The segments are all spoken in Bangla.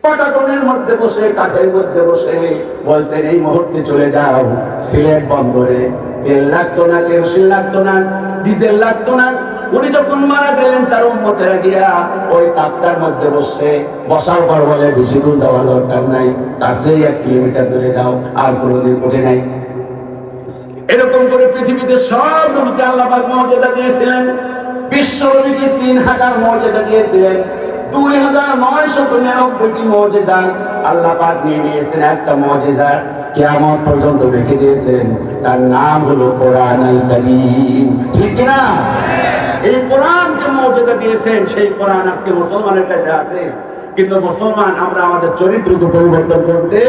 পটাটনের মধ্যে বসে, কাঠের মধ্যে বসে বলতেন এই মুহূর্তে চলে যাও সিলেট বন্দরে। তেল লাগতো না, কেরোসিন লাগতো না, ডিজেল লাগতো না। উনি যখন মারা গেলেন তার উম্মতেরা গিয়া ওই তাপটার মধ্যে বসে বসার পর বলে বেশি দূর যাওয়ার দরকার নাই, কাছেই 1 কিলোমিটার দূরে যাও, আর কোনোদিন ওঠে নাই। এরকম করে পৃথিবীতে সব নবীকে আল্লাহ পাক মর্যাদা দিয়েছিলেন। বিশ্ব নবীকে 3000 মর্যাদা দিয়েছিলেন। 2999টি মর্যাদা আল্লাহ পাক নিয়ে নিয়েছেন। একটা মর্যাদা কিয়ামত পর্যন্ত রেখে দিয়েছেন, তার নাম হলো কোরআনুল কারীম। ঠিক না? এই কোরআন যে মর্যাদা দিয়েছেন, সেই কোরআন আজকে মুসলমানের কাছে আছে, কিন্তু মুসলমান আমরা আমাদের চরিত্রকে পরিবর্তন করতে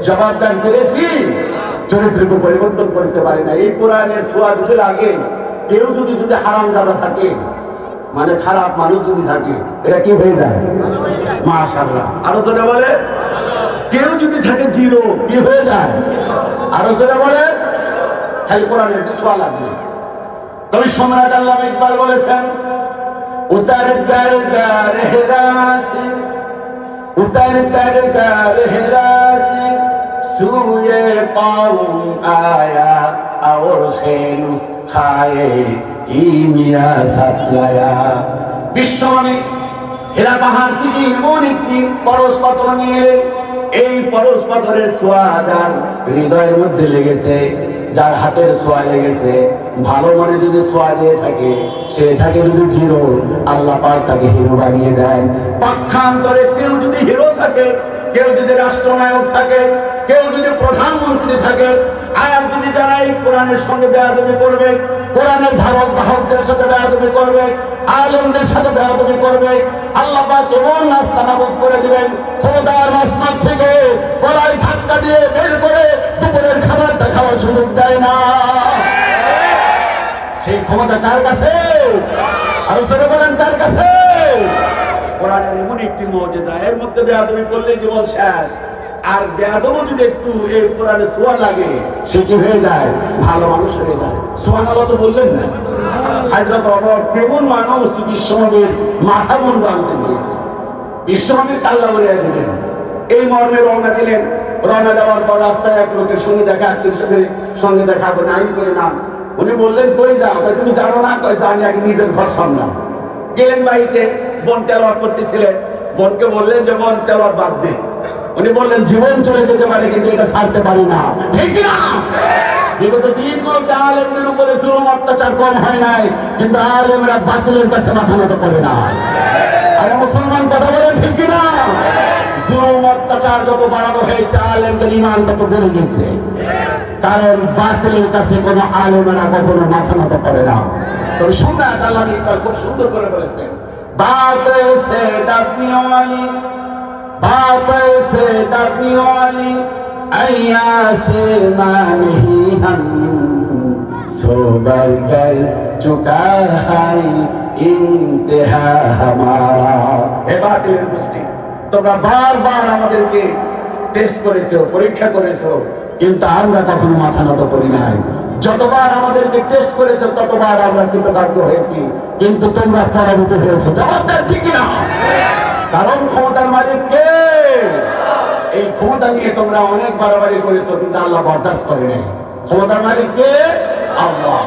জবাবদার করেছি, চরিত্রকে পরিবর্তন করতে পারি না। এই কোরআনের ছোঁয়া দিতে আগে কেউ যদি হারামজাদা থাকে, মানে খারাপ মানুষ যদি থাকে, এটা কি হয়ে যায়? মাশাআল্লাহ। আরো জোরে বলে। কেউ যদি থাকে জিরো, কি হয়ে যায়? আরো জোরে বলে। খালি কোরআনের ছোঁয়া লাগবে। কবি সম্রাট আল্লামা ইকবাল বলেছেন, উতার কর কর হেরাসি, উতার কর কর হেরাসি সুয়ে কওম আয়া और খেলুস খায়ে কিমিয়া সাতলায়া। বিশ্বমানে হেরা পাহাড় থেকে এমন একটি পরশ পাথর নিয়ে এলেন। এই পরশ পাথরের ছোঁয়া যার হৃদয়ের মধ্যে লেগেছে, যার হাতের ছোঁয়া লেগেছে, ভালো মনে যদি ছোঁয়া দিয়ে থাকে, সে থাকে যদি জিরো, আল্লাহ পাক তাকে হিরো বানিয়ে দেন। পক্ষান্তরে কেউ যদি হিরো থাকে, কেউ যদি রাষ্ট্রনায়ক থাকে, কেউ যদি প্রধানমন্ত্রী থাকে, আর যদি যারা এই কোরআনের সঙ্গে বেয়াদবি করবে, কোরআনের ধারক বাহকদের সাথে বেয়াদবি করবে, আলেমদের সাথে বেয়াদবি করবে, আল্লাহ পাক এমন নাস্তানাবুদ করে দিবেন, খোদার আসমান থেকে গলায় ধাক্কা দিয়ে বের করে দুপুরের খাবারটা খাওয়ার সুযোগ দেয় না। সেই ক্ষমতা কার কাছে? আর সেটা বলেন কার কাছে? কোরআনের এমন একটি মুজিজা, এর মধ্যে বেয়াদবি করলে জীবন শেষ। আর বেয়াদবও যদি একটু এই কোরআনে ছোঁয়া লাগে, সে কি হয়ে যায়? ভালো মানুষ হয়ে যায়। সুবহানাল্লাহ তো বললেন না? হযরত ওমর কেমন মানুষ বিশ্বনবীর মাথা মুন্ড আনতে দিয়েছে, বিশ্বনবীর কাল্লা বলে দিলেন। এই মর্মে রওনা দিলেন। রওনা দেওয়ার পর রাস্তায় এক লোকের সঙ্গে দেখা, আত্মীয়ের সঙ্গে দেখা করে নাইন করে নাম। উনি বললেন কই যাও? তুমি জানো না? কই জানি, আগে নিজের ঘর সামলাও। গেলেন বাড়িতে, বোন তেলাওয়াত করতেছিলেন। বোনকে বললেন যে বোন তেলাওয়াত বাদ দে। উনি বললেন জীবন চলে যেতে পারে কিন্তু এটা ছাড়তে পারি না। ঠিক না? বিগত দিনগুলোতে আলেমদের উপরে জুলুম অত্যাচার কম হয় নাই, কিন্তু আলেমরা বাতিলের কাছে মাথা নত করে না। আর মুসলমান কথা বলেন, ঠিক না? জুলুম অত্যাচার যত বাড়ানো হয়েছে, আলেমদের ঈমান তত বেড়ে গেছে। কারণ বাতিলের কাছে কোনো আলেমেরা কখনো মাথা নত করে না। তবে সম্রাট আল্লামা ইকবাল খুব সুন্দর করে বলেছেন, বাতে সে দাবনি ওয়ালি, बातें से दबने वाली अय्या से नहीं हम सोबर कर चुका है इंतहा हमारा। हे बातिलेर गोष्ठी, তোমরা বারবার আমাদেরকে টেস্ট করেছো, পরীক্ষা করেছো, কিন্তু আমরা কখনো মাথা নত করি নাই। যতবার আমাদেরকে টেস্ট করেছো ততবার আমরা কৃতকার্য হয়েছি, কিন্তু তোমরা পরাজিত হয়েছো। জবাবদার ঠিক না? কারণ ক্ষমতার মালিক কে? এই ক্ষমতা নিয়ে তোমরা অনেক বাড়াবাড়ি করেছো, কিন্তু আল্লাহ বরদাস্ত করে নাই। ক্ষমতার মালিক কে? আল্লাহ।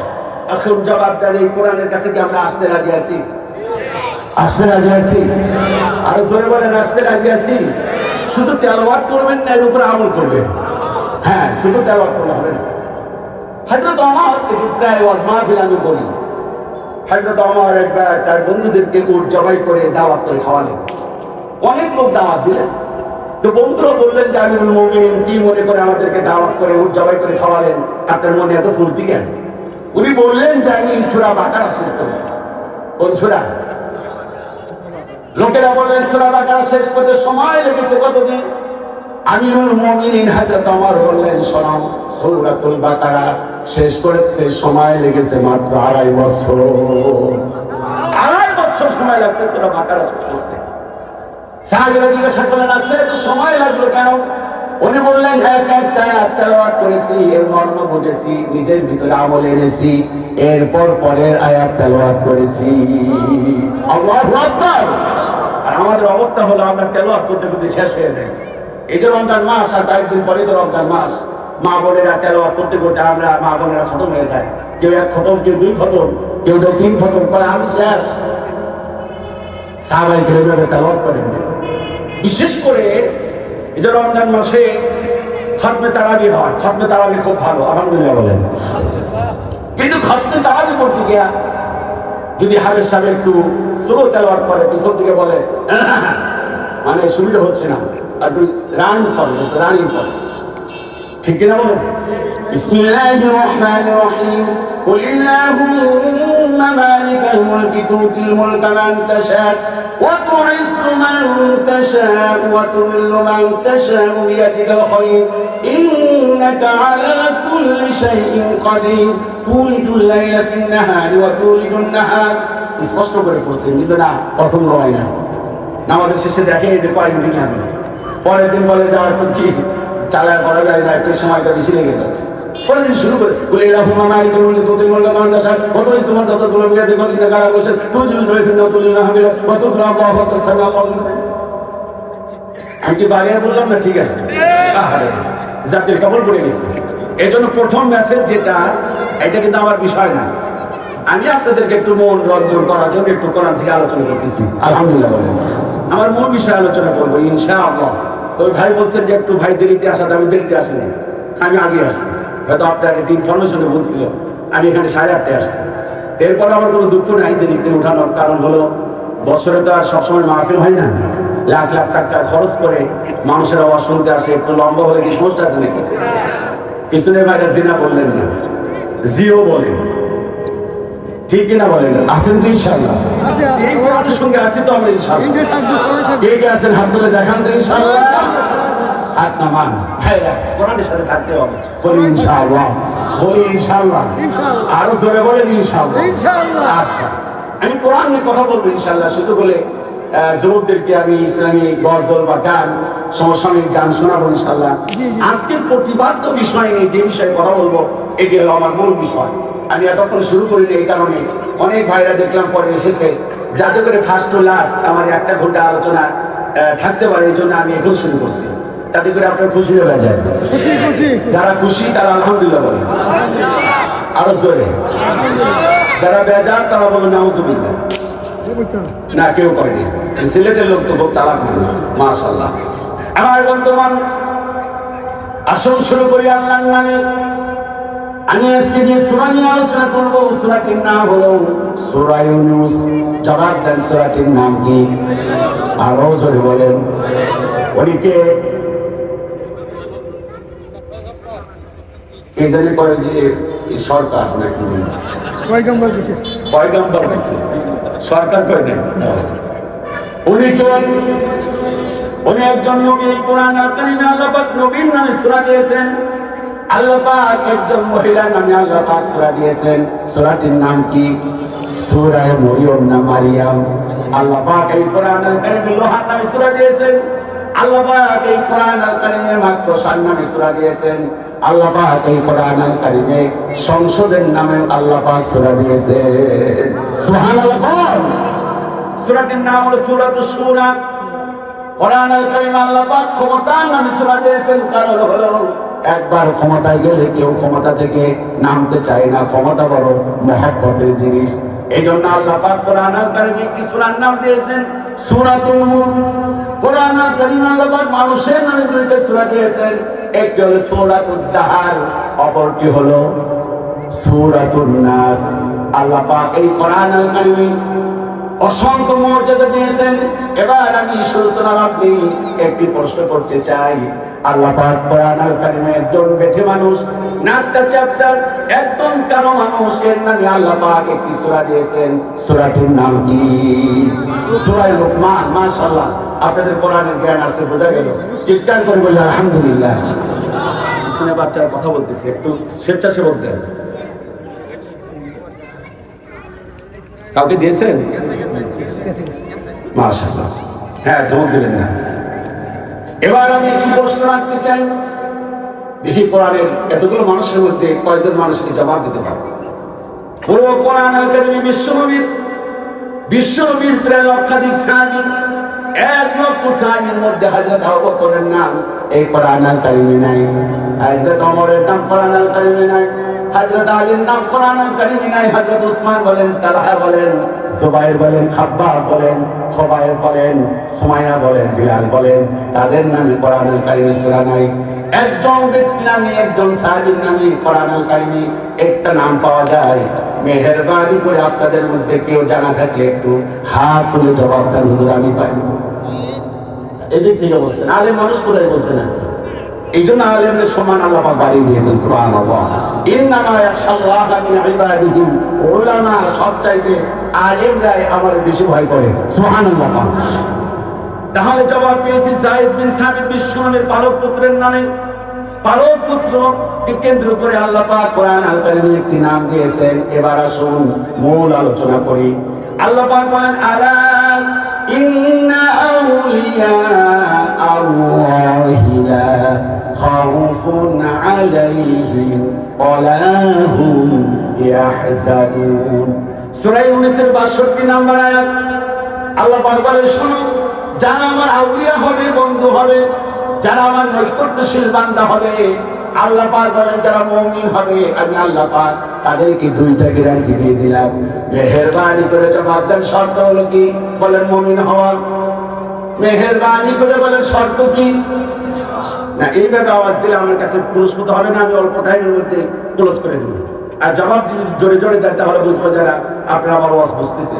এখন জবাবদার এই কোরআনের কাছে কি আমরা আসতে রাজি আছি? আসতে রাজি আছি? আরো জোরে বলেন, আসতে রাজি আছি? শুধু তেলাওয়াত করবেন না, এর উপরে আমল করবেন। হ্যাঁ, শুধু তেলাওয়াত করলে হবে না। হযরত ওমর, এটি প্রায় ওয়াজ মাহফিল আমি বলি, হযরত ওমর একবার তার বন্ধুদেরকে উট জবাই করে দাওয়াত করে খাওয়ালেন। অনেক লোক দাওয়াত দিলেন। তো বন্ধুরা বললেন যে আমিরুল মুমিনিন কি মনে করে আমাদেরকে দাওয়াত করে উট জবাই করে খাওয়ালেন, আপনার মনে এত ফুর্তি কেন? উনি বললেন যে আমি সূরা বাকারা শেষ করেছি। কোন সূরা? লোকেরা বললেন সূরা বাকারা শেষ করতে সময় লেগেছে কতদিন? আমিরুল মুমিনিন হযরত ওমর বললেন, শোনো, সূরাতুল বাকারা শেষ করতে সময় লেগেছে মাত্র 2.5 বছর। 2.5 বছর সময় লাগছে সূরা বাকারা শেষ করতে। সাহাবীরা জিজ্ঞাসা করলেন, আচ্ছা এত সময় লাগলো কেন? উনি বললেন, এক একটা আয়াত তেলাওয়াত করেছি, এর মর্ম বুঝেছি, নিজের ভিতরে আমল এনেছি, এরপর পরের আয়াত তেলাওয়াত করেছি। আল্লাহু আকবার। আর আমাদের অবস্থা হলো আমরা তেলাওয়াত করতে করতে শেষ হয়ে যায়। এই যে রমজান মাস, আর কয়েকদিন পরে তো রমজান মাস, মা বোনেরা তেলাওয়াত করতে করতে আমরা মা বোনেরা খতম হয়ে যায়। কেউ 1 খতম, কেউ 2 খতম, কেউ 3 খতম করে, আমি শেষ। সাহাবায়ে কেরাম তেলাওয়াত করেন। বিশেষ করে এই যে রমজান মাসে খতমে তারাবি হয়, খতমে তারাবি খুব ভালো, আলহামদুলিল্লাহ বলেন। কিন্তু খতমে তারাবি করতে গিয়া যদি হাফেজ সাহেব একটু স্লো তেলাওয়াত করে, পিছন দিকে বলে মানে সুবিধা হচ্ছে না, আর একটু রানিং করে, রানিং করে, ঠিক কিনা বলেন? বিসমিল্লাহির রহমানির রহিম, কুল আল্লাহুম্মা মালিকাল মুলকি তুতিল মুলকা মান তাশা ওয়া তুইজ্জু মান তাশা ওয়া তুযিল্লু মান তাশা বিয়াদিকাল খায়র ইন্নাকা আলা কুল্লি শাইইন কাদির তুলিদুল লাইলা ফিন নাহারি ওয়া তুলিদুন নাহার। স্পষ্ট করে পড়ছেন, কিন্তু না পছন্দ হয় না। নামাজের শেষে দেখে যে কয় মিনিট লাগবে, পরের দিন বলে যে আর তো কি চালায় করা যায় না, একটু সময়টা বেশি লেগে যাচ্ছে। পরের দিন শুরু করে বলে এরকম আমার করলে তোদের মনে করেন দশা কত তোমার যত গুলো বিয়ে দেখো কিন্তু কারা বলছেন তুই যদি ধরে ফিরে তুলি না হবে কত গ্রাম আমি কি বাড়িয়ে বললাম না? ঠিক আছে, জাতির খবর পড়ে গেছে। এই জন্য প্রথম মেসেজ যেটা, এটা কিন্তু আমার বিষয় না, আমি আপনাদেরকে একটু মন রঞ্জন করার জন্য একটু কোরআন থেকে আলোচনা করতেছি। আলহামদুলিল্লাহ বলেন। আমার মূল বিষয়ে আলোচনা করবো ইনশাআল্লাহ। তো ভাই বলছেন যে একটু ভাই দেরিতে আসাতে, আমি দেরিতে আসিনি, আমি আগে আসছি। হয়তো আপনার একটি ইনফরমেশনে বলছিল আমি এখানে 8:30টায় আসছি। এরপরে আমার কোনো দুঃখ নাই দেরিতে উঠানোর, কারণ হলো বছরে তো আর সবসময় মাহফিল হয় না। লাখ লাখ টাকা খরচ করে মানুষের আওয়াজ শুনতে আসে, একটু লম্বা হলে কি সমস্যা আছে নাকি? পিছনের ভাইরা জিনা বললেন না, জিও বলেন, ঠিক কিনা বলেন? আছেন তো ইনশাআল্লাহ? এই কোরআনের সঙ্গে আছি তো আমরা ইনশাআল্লাহ। কে কে আছেন হাত তুলে দেখান তো ইনশাআল্লাহ। হাত নামান ভাইরা, কোরআনের সাথে থাকতে হবে। বলি ইনশাআল্লাহ, বলি ইনশাআল্লাহ, আরো জোরে বলেন ইনশাআল্লাহ। আচ্ছা, আমি কোরআন নিয়ে কথা বলবো ইনশাআল্লাহ। শুধু বলে যুবকদেরকে আমি ইসলামী গজল বা গান, সমসাময়িক গান শোনাবো ইনশাআল্লাহ। আজকের প্রতিপাদ্য বিষয় নিয়ে যে বিষয়ে কথা বলবো, এটি হলো আমার মূল বিষয়। আমি এতক্ষণ শুরু করিনি এই কারণে অনেক ভাইরা দেখলাম পরে এসেছে, যাতে করে ফার্স্ট টু লাস্ট আমার 1 ঘন্টা আলোচনা থাকতে পারে, এই জন্য আমি এখন শুরু করছি। তাতে করে আপনার খুশি হয়ে যায়। যারা খুশি তারা আলহামদুলিল্লাহ বলে, আরো জোরে। যারা বেজার তারা বলে নাউজুবিল্লাহ। না, কেউ কয়নি। সিলেটের লোক তো খুব চালাক মানুষ, মাশাআল্লাহ। আমার বর্তমান আসল শুরু করি আল্লাহর নামে। আমি আজকে যে সূরা নিয়ে আলোচনা করব, সূরাটির নাম হলো সূরা ইউনূস। জবাব দেন, সূরাটির নাম কি? আরো জোরে বলেন। ওদিকে কে জানি করে যে সরকার নাকি পয়গম্বর বলছে, সরকার কয় না। উনি একজন নবী। কোরআন আল কারীমে আল্লাহ পাক নবীর নামে সূরা দিয়েছেন। আল্লাহ পাক একজন মহিলার নামে আল্লাহ পাক সূরা দিয়েছেন। সূরাটির নাম কি? সূরা মরিয়ম না মারিয়াম। আল্লাহ পাক এই কোরআন আল কারীমে লোহার নামে সূরা দিয়েছেন। আল্লাহ পাক এই কোরআন আল কারীমে মাকড়সার নামে সূরা দিয়েছেন। আল্লাহ পাক এই কোরআন আল কারীমে সংসদের নামে আল্লাহ পাক সূরা দিয়েছেন। সুবহানাল্লাহ। সূরাটির নাম হলো সূরাতুশ শূরা। কোরআন আল কারীমে আল্লাহ পাক ক্ষমতার নামে সূরা দিয়েছেন। কারণ হলো একবার ক্ষমতায় গেলে কেউ ক্ষমতা থেকে নামতে চায় না। ক্ষমতা বড় মহব্বতের জিনিস। এই জন্য আল্লাহ পাক কোরআন আল কারীমে একটি সূরার নাম দিয়েছেন সূরাতুল মুলক। কোরআন আল কারীমে আল্লাহ পাক মানুষের নামে দুইটা সূরা দিয়েছেন। একটি হলো সূরাতুদ দাহার, অপরটি হলো সূরাতুন নাস। আল্লাহ পাক এই কোরআন আল কারীমে অসংখ্য মর্যাদা দিয়েছেন। এবার আমি সূচনা আপনি একটি প্রশ্ন করতে চাই। আল্লাহ পাক কোরআন আল কারীমে একজন বেঠে মানুষ, নাকটা চ্যাপ্টার, একদম কালো মানুষ, এর নামে আল্লাহ পাক একটি সূরা দিয়েছেন। সূরাটির নাম কি? সূরা লুকমান। মাশাআল্লাহ, আপনাদের কোরআনের জ্ঞান আছে, বোঝা গেল। চিৎকার করে বলি আলহামদুলিল্লাহ। শুনে বাচ্চারা কথা বলতেছে, একটু স্বেচ্ছাসেবক দেন। কাউকে দিয়েছেন? মাশাআল্লাহ, হ্যাঁ, ধমক দিলেন না। এবার আমি একটি প্রশ্ন রাখতে চাই, দেখি কোরআনের এতগুলো মানুষের মধ্যে কয়জন মানুষকে জবাব দিতে পারবে। পুরো কোরআন আল কারীমে বিশ্বনবীর প্রায় লক্ষাধিক সাহাবী এক লক্ষ সাহাবীর মধ্যে হযরত আবু বকরের নাম এই কোরআন আল কারীমে নাই, হযরত ওমরের নাম কোরআন আল কারীমে নাই, হযরত আলীর নাম কোরআন আল কারীমে নাই, হযরত উসমান বলেন, তালহা বলেন, জুবাইর বলেন, খাব্বাব বলেন, খুবাইব বলেন, সুমাইয়া বলেন, বিলাল বলেন, তাদের নামে কোরআন আল কারীমে সূরা নাই। একজন ব্যক্তির নামে, একজন সাহাবীর নামে কোরআন আল কারীমে একটা নাম পাওয়া যায়। মেহেরবানি করে আপনাদের মধ্যে কেউ জানা থাকলে একটু হাত তুলে জবাব দেন, হুজুর আমি পাই। এদিক থেকে বলছেন, আলেম মানুষ কোথায় বলছে না? এই জন্য আলেমদের সম্মান আল্লাহ পাক বাড়িয়ে দিয়েছেন। সুবহানাল্লাহ। ইন্নামা ইয়াখশাল্লাহা মিন ইবাদিহি উলামা, সবচাইতে আলেমরাই আমার বেশি ভয় করে। সুবহানাল্লাহ। তাহলে জবাব পেয়েছি যায়েদ বিন সাবিত বিশ্বনবীর পালক পুত্রের নামে। পালক পুত্রকে কেন্দ্র করে আল্লাহ পাক কোরআন আল কারীমে একটি নাম দিয়েছেন। এবার আসুন মূল আলোচনা করি। আল্লাহ পাক বলেন, আলা ইন্না আউলিয়া আল্লাহি লা খাউফুন আলাইহিম ওয়ালা হুম ইয়াহজানুন। সূরা ইউনূসের ৬২ নম্বর আয়াত। আল্লাহ পাক বলেন, শুনো, যারা আমার আউলিয়া হবে, বন্ধু হবে, যারা আমার নৈকট্যশীল বান্দা হবে, আল্লাহ পাক বলেন যারা মুমিন হবে, আমি আল্লাহ পাক তাদেরকে দুইটা গ্যারান্টি দিয়ে দিলাম। মেহেরবানি করে জবাব দেন, শর্ত হলো কি? বলেন মুমিন হওয়া। মেহেরবানি করে বলেন শর্ত কি? না, এইভাবে আওয়াজ দিলে আমার কাছে পুরস্কৃত হবে না, আমি অল্প টাইমের মধ্যে ক্লোজ করে দেব। আর জবাব যদি জোরে জোরে দেন তাহলে বুঝবো যারা আপনারা আমার আওয়াজ বুঝতেছে।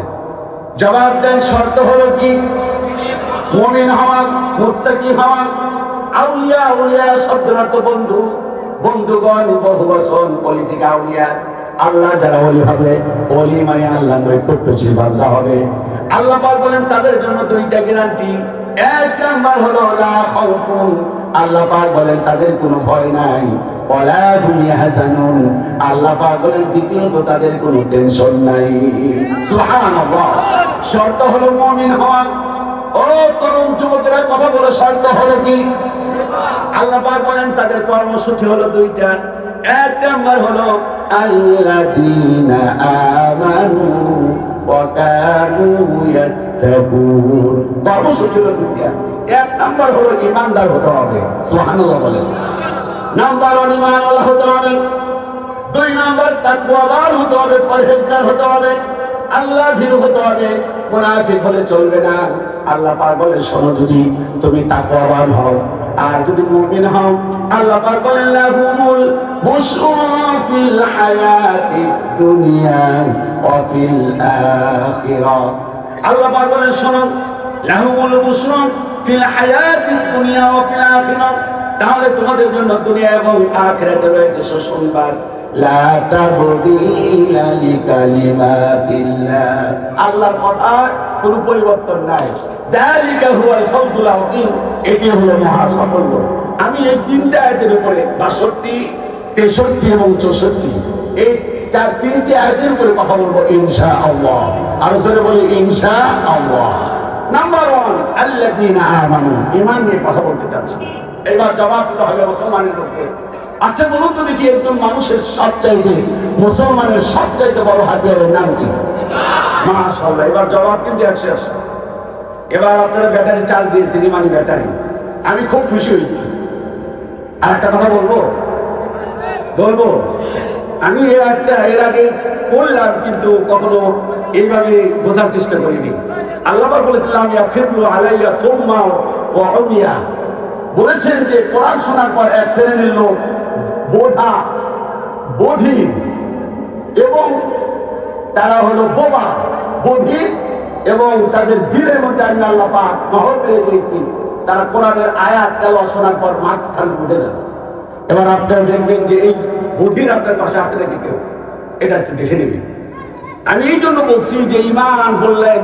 জবাব দেন, শর্ত হলো কি? মুমিন হওয়া, মুত্তাকি হওয়া। আউলিয়া, আউলিয়া শব্দের অর্থ বন্ধু, বন্ধুগণ, বহুবচন, ওলি থেকে আউলিয়া। আল্লাহ যারা ওলি হবে, ওলি মানে আল্লাহ নৈকট্যশীল বান্দা হবে। আল্লাহ পাক বলেন তাদের জন্য দুইটা গ্যারান্টি। এক নাম্বার হলো লা খাউফুন, আল্লাহ পাক বলেন তাদের কোনো ভয় নাই। ওয়ালা হুম ইয়াহজানুন, আল্লাহ পাক বলেন দ্বিতীয়ত তাদের কোনো টেনশন নাই। সুবহানাল্লাহ। শর্ত হলো মুমিন হওয়া। ও তরুণ যুবকেরা কথা বলে, শর্ত হলো কি? আল্লাহ পাক বলেন তাদের কর্মসূচি হলো দুইটা। এক নাম্বার হলো আল্লাযীনা আমানু ওয়া কানু ইয়াত্তাকুন। কর্মসূচি হলো দুইটা। এক নাম্বার হলো ঈমানদার হতে হবে। সুবহানাল্লাহ বলেন। নাম্বার 1 ঈমানওয়ালা হতে হবে। 2 নাম্বার তাকওয়াবান হতে হবে, পরহেজগার হতে হবে, আল্লাহ ভীরু হতে হবে। মুনাফিক হলে চলবে না। আল্লাহ পাক বলে, শোনো, যদি তুমি তাকওয়াবান হও আর যদি মুমিন হও, আল্লাহ পাক বলেন লাহুমুল বুশরা ফিল হায়াতিদ দুনিয়া ওয়া ফিল আখিরাহ। আল্লাহ পাক বলেন, শোনো, লাহুমুল বুশরা ফিল হায়াতিদ দুনিয়া ওয়া ফিল আখিরাহ, তাহলে তোমাদের জন্য দুনিয়া এবং আখিরাতে রয়েছে সুসংবাদ। লা তাবদীলা লিকালিমাতিল্লাহ, আল্লাহর কথার কোনো পরিবর্তন নাই। যালিকা হুয়াল ফাওজুল আযীম, এটি হলো মহা সাফল্য। আমি এই তিনটা আয়াতের উপরে ৬২, ৬৩ এবং ৬৪ এই তিনটি আয়াতের উপরে কথা বলবো ইনশাআল্লাহ। আর জোরে বলি ইনশাআল্লাহ। নাম্বার 1 আল্লাযীনা আমানু, ঈমান নিয়ে কথা বলতে চাচ্ছি। এবার জবাব দিতে হবে মুসলমানের লোককে। আচ্ছা বলুন তো দেখি, একজন মানুষের সবচাইতে, মুসলমানের সবচাইতে বড় হাতিয়ারের নাম কি? মাশাআল্লাহ। এবার জবাব কিন্তু শেষ। এবার আপনারা ব্যাটারি চার্জ দিয়েছেন, ইমানি ব্যাটারি। আমি খুব খুশি হয়েছি। আর একটা কথা বলবো, আমি এর আগে বললাম কিন্তু কখনো এইভাবে বোঝার চেষ্টা করিনি। আল্লাহ পাক বলেছিলাম ইয়াফিরু আলাইয়া সুম্মা ওয়া উমিয়া, বলেছেন যে কোরআন শোনার পর এক শ্রেণীর লোক বোধা, বধির এবং তারা হলো বোবা, বধির এবং তাদের দিলের মধ্যে আমি আল্লাহ পাক নহর পেয়ে দিয়েছি। তারা কোরআনের আয়াত তেলাওয়াত শোনার পর মাঝখানে উঠে যাবে। এবার আপনারা দেখবেন যে এই বধির আপনার পাশে আছে নাকি কেউ, এটা দেখে নেবেন। আমি এই জন্য বলছি যে ঈমান বললেন,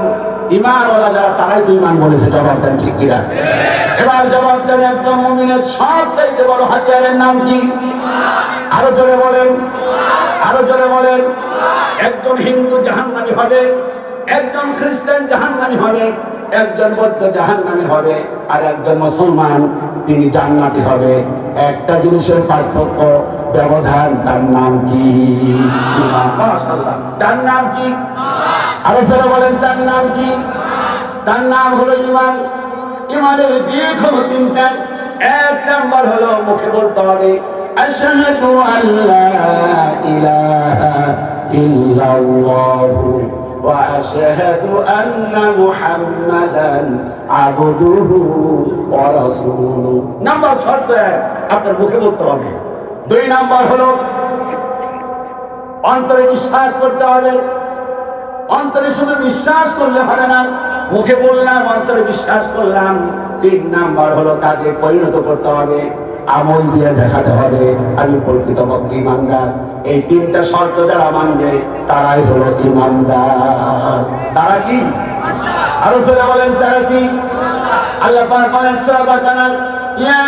ঈমানওয়ালা যারা তারাই তো ঈমান বলেছে। জবাব দেন ঠিক কিনা? এবার জবাব দেন, একজন মুমিনের সবচাইতে বড় হাতিয়ারের নাম কি? আরো জোরে বলেন, আরো জোরে বলেন। একজন হিন্দু জাহান্নামী হবে, একজন খ্রিস্টান জাহান্নামী হবে, একজন বৌদ্ধ জাহান্নামী হবে, আর একজন মুসলমান তিনি জান্নাতি হবে। একটা জিনিসের পার্থক্য, ব্যবধান, তার নাম কি? মাশাআল্লাহ। তার নাম কি? আরো জোরে বলেন, তার নাম কি? তার নাম হলো ঈমান। ঈমানের দিক হলো তিনটা। এক নাম্বার হলো মুখে বলতে হবে আশহাদু আল্লা ইলাহা ইল্লাল্লাহু ওয়া আশহাদু আন্না মুহাম্মাদান আবদুহু ওয়া রাসূলুহু। নাম্বার শর্ত এক, আপনার মুখে বলতে হবে। দুই নাম্বার হলো অন্তরে বিশ্বাস করতে হবে। অন্তরে শুধু বিশ্বাস করলে হবে না, মুখে বললাম অন্তরে বিশ্বাস করলাম। তিন নাম্বার হলো কাজে পরিণত করতে হবে, আমল দিয়ে দেখাতে হবে আমি প্রকৃতপক্ষে ঈমানদার। এই তিনটা শর্ত যারা মানবে তারাই হলো ঈমানদার। তারা কি? আরো সরে বলেন তারা কি? আল্লাহ পাক বলেন সূরা বাকারা, ইয়া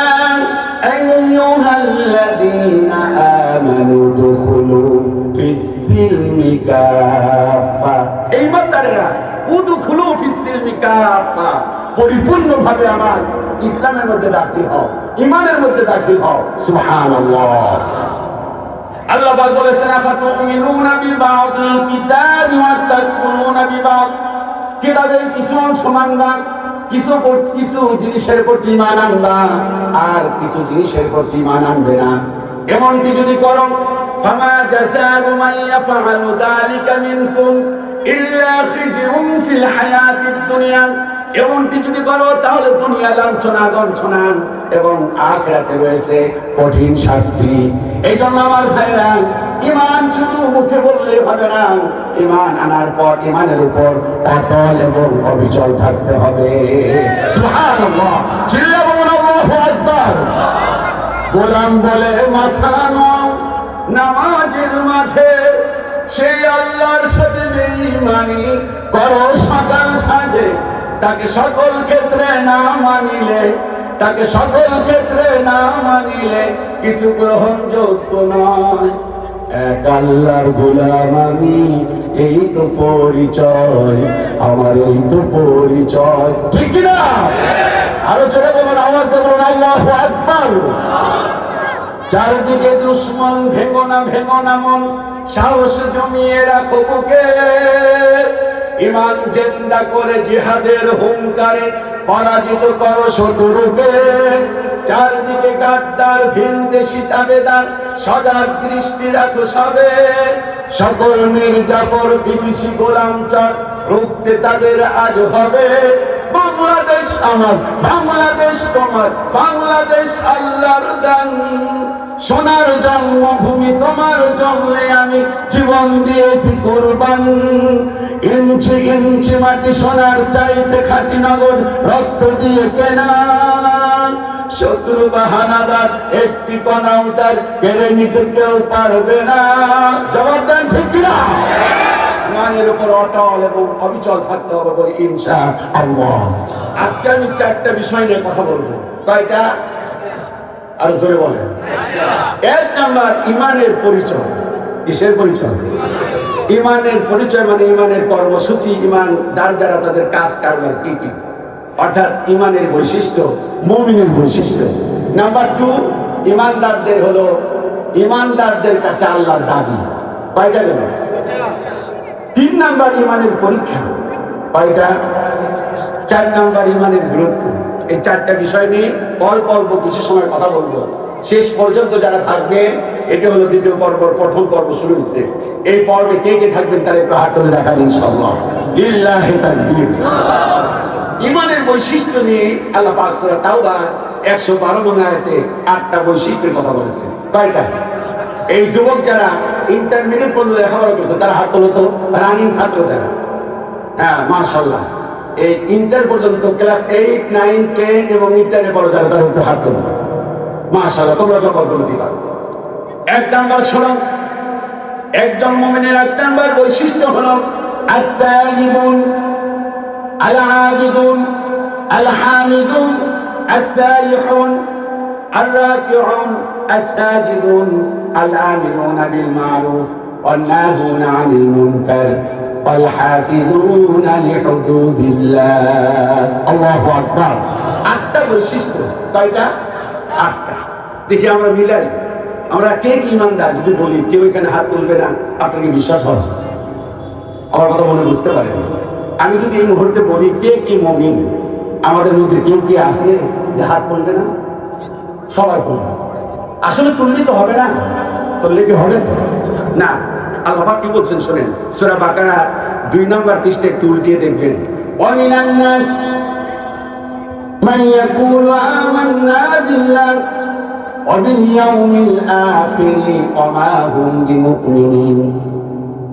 আইয়ুহাল্লাযীনা আমানু দুখুলু ফিস-সিলমি কাফা। এই ঈমানদারেরা উদখুলু ফিস-সিলমি কাফা, পরিপূর্ণভাবে আমার ইসলামের মধ্যে দাখিল হও, ঈমানের মধ্যে দাখিল হও। সুবহানাল্লাহ। আল্লাহ পাক বলেছেন আফাতুমিনুনা বিবাদিল কিতাবি ওয়া তাকফুরুনা বিবাদ। কিতাবের কিছু অংশ মানবা, কিছু জিনিসের প্রতি ঈমান আনবা, আর কিছু জিনিসের প্রতি ঈমান আনবে না। এমনটি যদি করো ফামা জাযাউ মান ইয়াফআলু যালিকা মিনকুম ইল্লা খিজুন ফিল হায়াতিদ দুনিয়া। এমনটি যদি করো তাহলে দুনিয়া লাঞ্ছনা গঞ্ছনা এবং আখিরাতে রয়েছে কঠিন শাস্তি। এই জন্য আমার ভাইরা, ঈমান শুধু মুখে বললে হবে না, ঈমান আনার পর ঈমানের উপর অটল এবং অবিচল থাকতে হবে। সুবহানাল্লাহ। চিল্লা বলুন আল্লাহু আকবার। গোলাম বলে মাথা নাও নামাজের মাঝে, সেই আল্লাহর সাথে বেঈমানি করো সকাল সাঁঝে। তাকে সকল ক্ষেত্রে না মানিলে, তাকে সকল ক্ষেত্রে না মানিলে কিছু গ্রহণযোগ্য নয়। এক আল্লাহর গোলাম আমি, এই তো পরিচয় আমার, এই তো পরিচয়। ঠিক না? আরো ছেড়ে বলুন, আওয়াজ দিয়ে বলুন আল্লাহু আকবার। চারদিকে দুশ্মন, ভেঙো না মন, সাহস জমিয়ে রাখো বুকে। ঈমান জিন্দা করে জিহাদের হুঙ্কারে পরাজিত করো শত্রুকে। চারদিকে গাদ্দার ভিনদেশী তাবেদার, সজাগ দৃষ্টি রাখো সবে। সকল মির্জাফর বিদেশি গোলামচার রুখতে তাদের আজ হবে। বাংলাদেশ আমার, বাংলাদেশ তোমার, বাংলাদেশ আল্লাহর দান। সোনার জন্মভূমি তোমার জন্যে আমি জীবন দিয়েছি কুরবান। ইঞ্চি ইঞ্চি মাটি সোনার চাইতে খাঁটি নগদ রক্ত দিয়ে কেনা। শত্রু বাহানাদার একটি কণাও তার কেড়ে নিতে কেউ পারবে না। জবাব দেন ঠিক না? ঈমানের উপর অটল এবং অবিচল থাকতে হবে বলে ইনশাআল্লাহ। আজকে আমি চারটা বিষয় নিয়ে কথা বলবো। কয়টা? আর জোরে বলেন। এক নাম্বার, ঈমানের পরিচয়। কিসের পরিচয়? ঈমানের পরিচয় মানে ঈমানের কর্মসূচি, ঈমানদার যারা তাদের কাজ কারবার কি কি, অর্থাৎ ঈমানের বৈশিষ্ট্য, মুমিনের বৈশিষ্ট্য। নাম্বার 2, ঈমানদারদের হলো ঈমানদারদের কাছে আল্লাহর দাবি। কয়টা গেল? 3 নাম্বার, ঈমানের পরীক্ষা। কয়টা? 4 নাম্বার, ঈমানের গুরুত্ব। এই 4টা বিষয় নিয়ে অল্প অল্প কিছু সময় কথা বলবো। শেষ পর্যন্ত যারা থাকবেন, এটা হলো দ্বিতীয় পর্ব, প্রথম পর্ব শুরু হয়েছে। এই পর্বে কে কে থাকবেন তারা একটু হাত তুলে দেখান ইনশাআল্লাহ। লিল্লাহি তাকবীর। ঈমানের বৈশিষ্ট্য নিয়ে আল্লাহ পাক সূরা তাওবা 112 নম্বর আয়াতে 8টা বৈশিষ্ট্যের কথা বলেছেন। কয়টা? এই যুবক যারা ইন্টারমিডিয়েট পর্যন্ত লেখাপড়া করছে তারা হাত তোলো তো, রানিং ছাত্র যারা। হ্যাঁ মাশাআল্লাহ। এই ইন্টার পর্যন্ত ক্লাস 8, 9, 10 এবং ইন্টারে পড়ো যারা, তারা একটু হাত তোলো। মাশাআল্লাহ, তোমরা জবাব করে দিবা। 1 নাম্বার শোনো, একজন মুমিনের 1 নাম্বার বৈশিষ্ট্য হলো আত-তাইবুন আল-আবিদুন আল-হামিদুন আস-সাইহুন আর-রাকিউন আস-সাজিদুন আল-আমিরুনা বিল মারুফ ওয়ান-নাহুনা আনিল মুনকার ওয়াল-হাফিযুনা লিহুদুদিল্লাহ। আল্লাহু আকবার। 8টা বৈশিষ্ট্য। কয়টা? 8টা। দেখি আমরা মিলাই, আমরা কে কি ঈমানদার যদি বলি, কেউ এখানে হাত তুলবে না, আপনাকে বিশ্বাস হবে? আমার কথা মনে বুঝতে পারেন? আমি যদি এই মুহূর্তে বলি কে কি মুমিন, আমাদের মধ্যে কেউ কি আছে যে হাত তুলবে না? সবাই তুলবে। আসলে তুললে তো হবে না, তুললে কি হবে না? আল্লাহ পাক কি বলছেন শুনেন, সূরা বাকারা 2 নম্বর পৃষ্ঠা একটু উল্টিয়ে দেখবেন। ওয়া মিনান নাস মান ইয়াকুলু আমান্না বিল্লাহি ওয়া বিল ইয়াউমিল আখির ওয়া মা হুম বিমুমিনিন।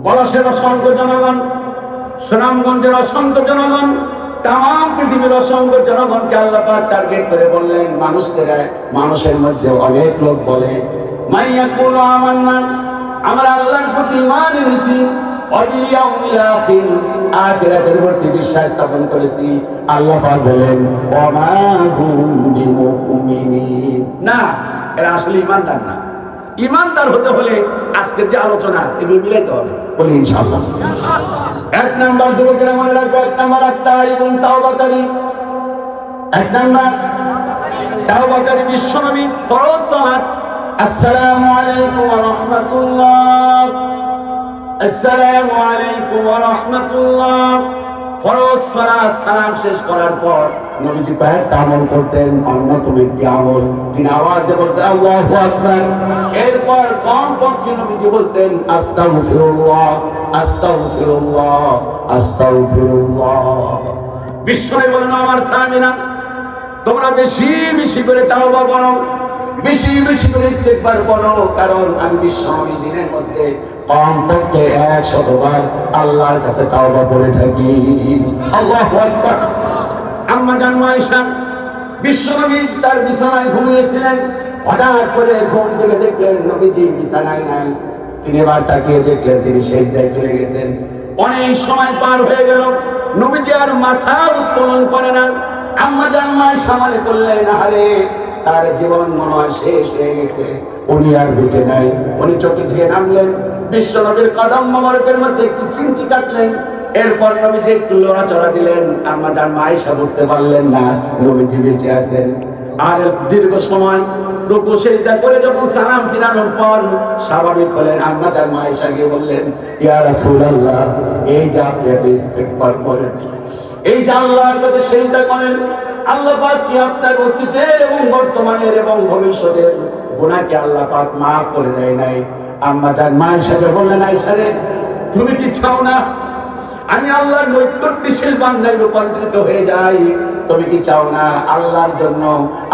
পলাশের অসংখ্য জনগণ, সুনামগঞ্জের অসংখ্য জনগণ, তাম পৃথিবীর অসংখ্য জনগণকে আল্লাহ পাক টার্গেট করে বললেন, মানুষের মধ্যে অনেক লোক বলে মান ইয়াকুলু আমান্না, আমরা আল্লাহর প্রতি ঈমান এনেছি, ওয়া বিল ইয়াউমিল আখির, আখিরাতের প্রতি বিশ্বাস স্থাপন করেছি। আল্লাহ পাক বলেন ওয়া মা হুম বিমুমিনিন, না এরা আসলে ঈমানদার না। ঈমানদার হতে হলে আজকের যে আলোচনা এগুলো মিলাইতে হবে, বলি ইনশাআল্লাহ। 1 নাম্বার যুবকেরা মনে রাখবে, 1 নাম্বার আত্তাইবুন তাওবাকারী, 1 নাম্বার তাওবাকারী বিশ্বনবী ফরজ সালাত। আসসালামু আলাইকুম ওয়া রাহমাতুল্লাহ, আসসালামু আলাইকুম ওয়া রাহমাতুল্লাহ। ফরজ সালাত সালাম শেষ করার পর নবীজি কয়েকটা আমল করতেন, অন্যতম একটি আমল তিনি আওয়াজ দিয়ে বলতেন আল্লাহু আকবার। এরপর কমপক্ষে নবীজি বলতেন আস্তাগফিরুল্লাহ, আস্তাগফিরুল্লাহ, আস্তাগফিরুল্লাহ। বিশ্বনবী বলেন আমার সাহাবীরা, তোমরা বেশি বেশি করে তাওবা করো, বেশি বেশি করে ইস্তেগফার করো, কারণ আমি বিশ্বনবী দিনের মধ্যে কমপক্ষে 100 বার আল্লাহর কাছে তাওবা করে থাকি। আল্লাহু আকবার। আম্মা জান আয়েশা, বিশ্বনবী তার বিছানায় ঘুমিয়েছিলেন, হঠাৎ করে ঘুম থেকে দেখলেন নবীজি বিছানায় নাই। তিনি এবার তাকিয়ে দেখলেন তিনি সিজদায় চলে গেছেন। অনেক সময় পার হয়ে গেল, নবীজি আর মাথা উত্তোলন করে না। আম্মা জান আয়েশা মনে করলেন আরে তার জীবন মনে হয় শেষ হয়ে গেছে, উনি আর বেঁচে নাই। উনি চোখে ধুয়ে নামলেন, বিশ্বনবীর কদম মোবারকের মধ্যে একটু চিমটি কাটলেন, এরপর নবীজি একটু লড়াচড়া দিলেন। আম্মা জান আয়েশা বুঝতে পারলেন না নবীজি বেঁচে আছেন। আর দীর্ঘ সময় রুকু সিজদা করে যখন সালাম ফিরানোর পর স্বাভাবিক হলেন, আম্মা জান আয়েশা গিয়ে বললেন ইয়া রাসূলুল্লাহ, এই যে আপনি এত ইস্তেগফার করেন, এই যে আল্লাহর কাছে সিজদা করেন, আল্লাহ পাক কি আপনার অতীতের এবং বর্তমানের এবং ভবিষ্যতের গুনাহকে আল্লাহ পাক মাফ করে দেয় নাই? আম্মা জান আয়েশাকে বললেন আয়েশা রে, তুমি কি চাও না আমি আল্লাহর নৈকট্যশীল বান্দায় রূপান্তরিত হয়ে যাই? তুমি কি চাও না আল্লাহর জন্য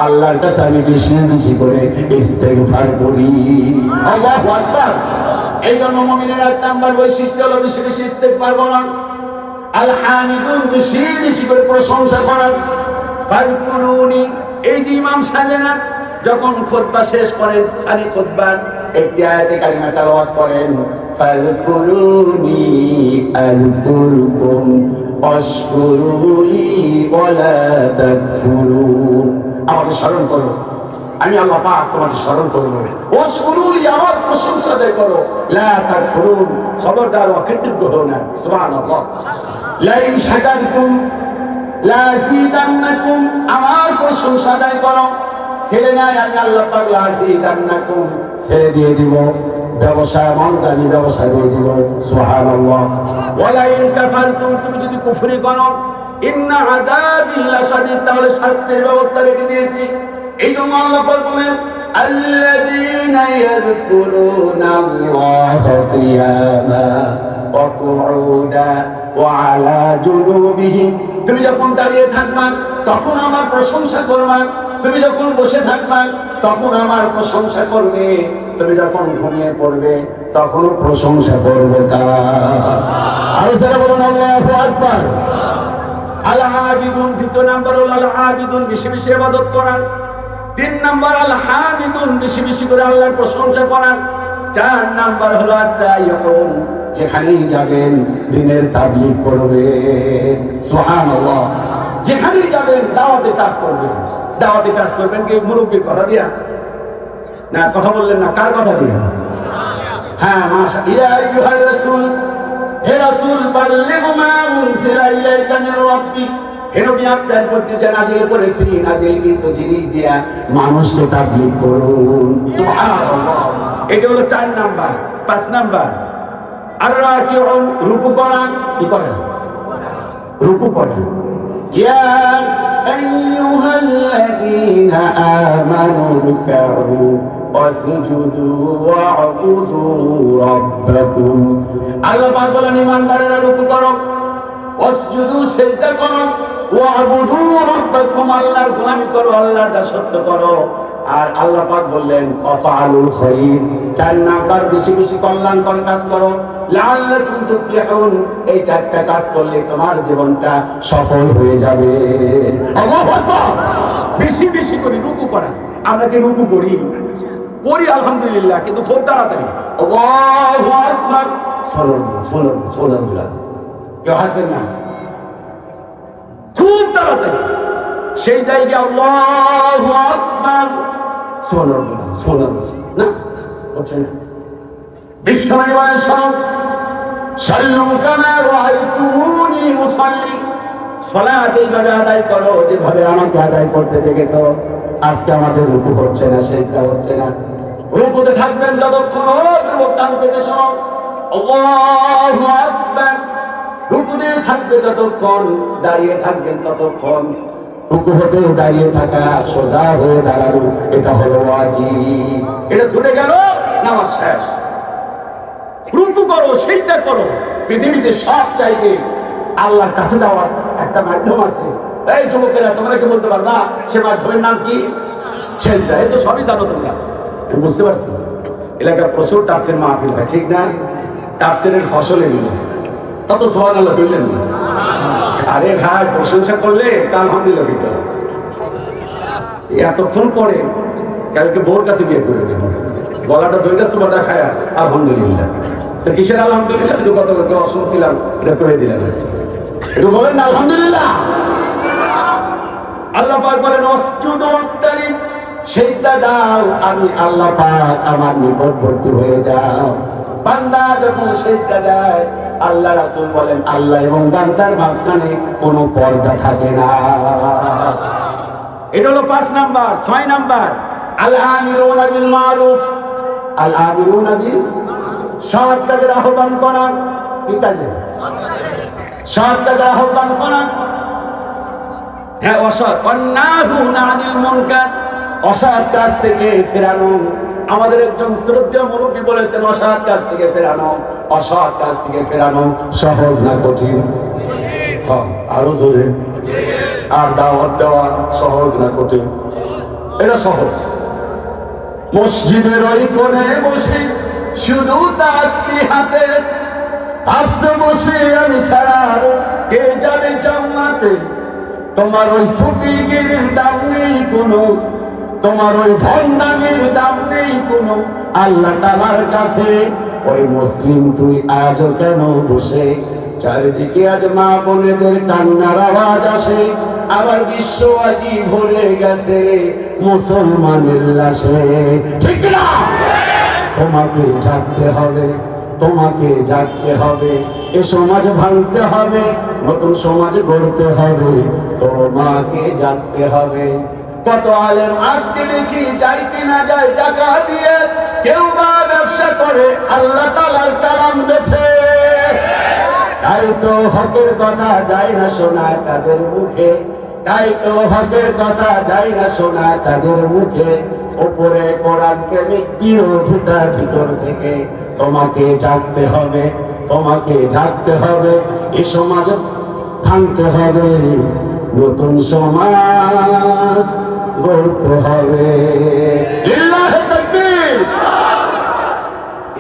আল্লাহর কাছে আমি বেশি বেশি করে ইস্তেগফার করি? আল্লাহু আকবার। এই জন্য মুমিনের 1 নাম্বার বৈশিষ্ট্য হলো বেশি বেশি ইস্তেগফার করা, আল হামিদুন, বেশি বেশি করে প্রশংসা করা। ফাযকুরুনি, এই যে ইমাম সাহেবেরা যখন খুতবা শেষ করেন, সানি খুতবা একটি আয়াতে কারিমা তেলাওয়াত করেন, ফাযকুরুনি আযকুরকুম ওয়াশকুরুলি ওয়ালা তাকফুরুন। আমাকে স্মরণ করো, আমি আল্লাহ পাক তোমাকে স্মরণ করব। ওয়াশকুরুলি, আমার প্রশংসা আদায় করো। লা তাকফুরুন, খবরদার অকৃতজ্ঞ হও না। সুবহানাল্লাহ। লা ইন শাকারতুম লা আযীদান্নাকুম, আমার প্রশংসা আদায় করো। ছেলে নাই আমি আল্লাহ পাক লা আযীদান্নাকুম, ছেলে দিয়ে দিব, ব্যবসা আমদানি ব্যবসা দিয়ে দিব। সুবহানাল্লাহ। ওয়ালা ইন কাফারতুম, তুমি যদি কুফরি করো, ইন্না আযাবি লাশাদীদ, তাহলে শাস্তির ব্যবস্থা রেখে দিয়েছি। এই জন্য আল্লাহ পাক বলেন আল্লাযীনা ইয়াযকুরুনা আল্লাহা কিয়ামা ওয়া কুউদা ওয়া আলা জুনুবিহিম, তুমি যখন দাঁড়িয়ে থাকবা তখন আমার প্রশংসা করবা, তুমি যখন বসে থাকবা তখন আমার প্রশংসা করবে, তুমি যখন ঘুমিয়ে পড়বে তখন প্রশংসা করবে। আরো যারা বলুন আল্লাহু আকবার। আল আবিদুন, 2 নাম্বার হলো আল আবিদুন, বেশি বেশি ইবাদত করা। 3 নাম্বার আল হামিদুন, বেশি বেশি করে আল্লাহর প্রশংসা করা। 4 নাম্বার হলো আস-সাইয়ুন, যেখানেই যাবেন দ্বীনের তাবলীগ করবেন। সুবহানাল্লাহ। যেখানেই যাবেন দাওয়াতে কাজ করবেন। দাওয়াতে কাজ করবেন কি মুরব্বির কথা দিয়া? না, কথা বললেন না, কার কথা দিয়া? হ্যাঁ, মাশাআল্লাহ। ইয়া আইয়ুহার রাসূল, হে রাসূল, বাল্লিগ মা উনজিলা ইলাইকা মির রাব্বিক, হে নবী আপনার প্রতি যা নাযিল করেছি, নাযিলকৃত জিনিস দিয়া মানুষকে তাবলীগ করুন। সুবহানাল্লাহ। এটা হলো 4 নাম্বার। 5 নাম্বার আর রাকিউন, রুকু করা। কি করেন? রুকু করেন। ইয়া আইয়ুহাল্লাযীনা আমানু রুকউ ওয়াসজুদু ওয়া'বুদু রাব্বাকুম। আল্লাহ পাক বলেন ঈমানদারেরা রুকু করো, ওয়াসজুদু সিজদা করো, ওয়া'বুদু রাব্বাকুম আল্লাহর গোলামি করো, আল্লাহর দাসত্ব করো। আর আল্লাহ পাক বললেন ওয়াফআলুল খায়র, 4 নাম্বার বেশি বেশি কল্যাণকর কাজ করো, লাআল্লাকুম তুফলিহুন, এই 4টা কাজ করলে তোমার জীবনটা সফল হয়ে যাবে। আল্লাহু আকবার। বেশি বেশি করে রুকু করা। আমরা কি রুকু করি? করি আলহামদুলিল্লাহ, কিন্তু খুব তাড়াতাড়ি। আল্লাহু আকবার, সুবহানাল্লাহ, কেউ হাসবেন না, খুব তাড়াতাড়ি সেই জায়গায় আল্লাহু আকবার, সুবহানাল্লাহ না হচ্ছে না। বিশ্বনবী বলেন সাল্লু কামা রাআইতুমুনি মুসাল্লি, সালাত এইভাবে আদায় করো যেভাবে আমাকে আদায় করতে দেখেছো। আজকে আমাদের রুকু হচ্ছে না, সিজদা হচ্ছে না। রুকুতে থাকবেন যতক্ষণ, কান থেকে শোনো আল্লাহু আকবার। রুকুতে থাকবে যতক্ষণ, দাঁড়িয়ে থাকবেন ততক্ষণ। রুকু হতে দাঁড়িয়ে থাকা, সোজা হয়ে দাঁড়ানো, এটা হলো ওয়াজিব। এটা ছুটে গেল, নামাজ শেষ। রুকু করো, সিজদা করো। পৃথিবীতে সব চাইতে আল্লাহর কাছে যাওয়ার একটা মাধ্যম আছে। এই যুবকেরা, তোমরা কি বলতে পারবা সে মাধ্যমের নাম কি? সিজদা। এই তো সবই জানো তোমরা, বুঝতে পারছি। এলাকার প্রচুর তাফসীর মাহফিল হয়, ঠিক না? তাফসীরের ফসল এগুলো, তত সুবহানাল্লাহ বললেন না। আরে ভাই, প্রশংসা করলে আলহামদুলিল্লাহ দিতে হবে। এতক্ষণ পরে কালকে বোর কাছে গিয়ে করে দেবো, গলাটা দইটা সুবাটা খায়া আলহামদুলিল্লাহ। তো কিসের আলহামদুলিল্লাহ? যে গতকালকে শুনছিলাম, এটা করে দিলেন। একটু বলেন না আলহামদুলিল্লাহ। আল্লাহ পাক বলেন ওয়াসজুদু ওয়াক্তারিব, সিজদা দাও, আমি আল্লাহ পাক আমার নিকটবর্তী হয়ে যাও। বান্দা যখন সিজদা দেয়, আল্লাহ রাসূল বলেন আল্লাহ এবং বান্দার মাঝখানে কোনো পর্দা থাকে না। এটা হলো 5 নাম্বার। 6 নাম্বার আল আমিরুনা বিল মারুফ, আল আমিরুনা বিল, সৎ কাজের আহ্বান করা। কি কাজে? সৎ কাজের আহ্বান করা। হ্যাঁ, অসৎ। ওয়ান্নাহুনা আনিল মুনকার, অসৎ কাজ থেকে ফেরানো। আমাদের একজন শ্রদ্ধেয় মুরব্বী বলেছেন অসৎ কাজ থেকে ফেরানো, অসৎ কাজ থেকে ফেরানো সহজ না কঠিন? আরো জোরে। আর দাওয়াত দেওয়া সহজ না কঠিন? এটা সহজ। মসজিদের ওই কোণে বসে শুধু তাসবিহ হাতে ভাবছে বসে আমি সারার কে যাবে জান্নাতে। তোমার ওই সুফিগিরির দাম নেই কোনো, তোমার ওই ভণ্ডামির দাম নেই কোনো আল্লাহ তাআলার কাছে। ওই মুসলিম তুই আজও কেন বসে? চারিদিকে আজ মা বোনেদের কান্নার আওয়াজ আসে, আবার বিশ্ব আজি ভরে গেছে মুসলমানের লাশে। ঠিক না? তোমাকে জাগতে হবে, তোমাকে জাগতে হবে, এ সমাজ ভাঙতে হবে, নতুন সমাজ গড়তে হবে, তোমাকে জাগতে হবে। কত আলেম আজকে দেখি যাইতে না যায় টাকা দিয়ে, কেউ বা ব্যবসা করে আল্লাহ তাআলার কালাম বেচে। তাই তো হকের কথা যায় না শোনা তাদের মুখে, তাই তো হকের কথা যায় না শোনা তাদের মুখে। উপরে কোরআন প্রেমিক বিরোধিতা ভিতর থেকে। তোমাকে জাগতে হবে, তোমাকে জাগতে হবে, এই সমাজ ভাঙতে হবে, নতুন সমাজ গড়তে হবে।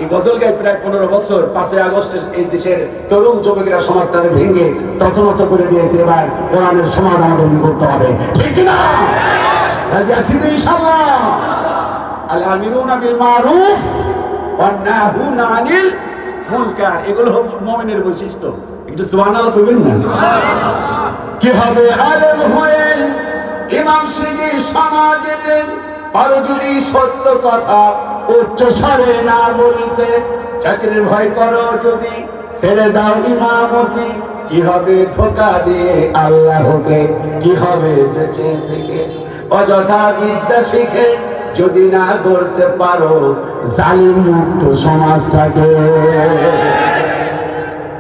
এই গজল গায়ে প্রায় 15 বছর। 5 আগস্টে এই দেশের তরুণ যুবকেরা সমাজটাকে ভেঙে তছনছ করে দিয়েছে। এবার কোরআনের সমাজ আমাদের করতে হবে, ঠিক না? রাজি আছি তো ইনশাআল্লাহ? আল আমিরুনা বিল মারুফ ওয়ান নাহুনা আনিল মুনকার, এগুলো মুমিনের বৈশিষ্ট্য। একটু সুবহানাল্লাহ বলবেন না? কি হবে আলেম হয়ে ইমাম সেজে সমাজেতে, আর যদি সত্য কথা উচ্চ স্বরে না বলতে, চাকরির ভয় করো যদি ছেড়ে দাও ইমামতি। কি হবে ধোঁকা দিয়ে আল্লাহকে, কি হবে বেঁচে থেকে অযথা বিদ্যা শিখে যদি না গড়তে পারো জালিম মুক্ত সমাজটাকে।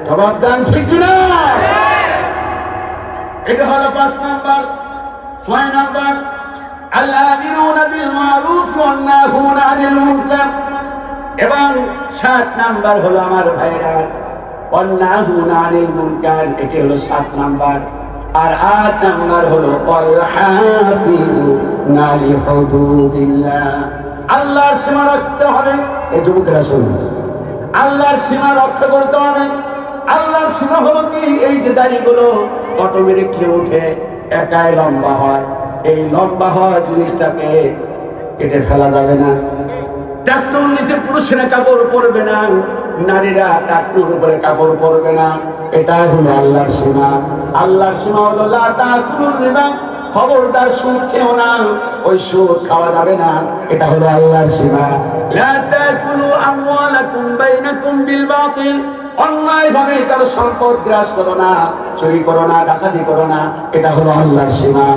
জবাব দেন, ঠিক না? এটা হলো 5 নাম্বার। 6 নাম্বার আল-আমিরুনা বিল মারুফ ওয়ান নাহুনা আনিল মুনকার। এবং 7 নাম্বার হলো আমার ভাইরা ওয়ান নাহুনা আনিল মুনকার, এটি হলো 7 নাম্বার। আর 8 নাম্বার হলো ওয়াল হাফিজুনা লিহুদুদিল্লাহ, আল্লাহর সীমা রাখতে হবে। এই যুবকেরা শুনুন, আল্লাহর সীমা রক্ষা করতে হবে। আল্লাহর সীমা হলো কি? এই যে দাড়িগুলো অটোমেটিকলি উঠে একাই লম্বা হয়, এই লম্বা হওয়া জিনিসটাকে কেটে ফেলা যাবে না। টাকনুর নিচে পুরুষেরা কাপড় পরবে না, নারীরা টাকনুর উপরে কাপড় পরবে না। এটাই হলো আল্লাহর সীমা। আল্লাহর সীমা হলো লা তাকুলুর রিবা, খবরদার সুদ খেও না, ওই সুদ খাওয়া যাবে না। এটা হলো আল্লাহর সীমা। লা তাকুলু আমওয়ালাকুম বাইনাকুম বিল বাতিল, অন্যায় ভাবে কারো সম্পদ গ্রাস করো না, চুরি করো না, ডাকাতি করো না। এটা হলো আল্লাহর সীমা।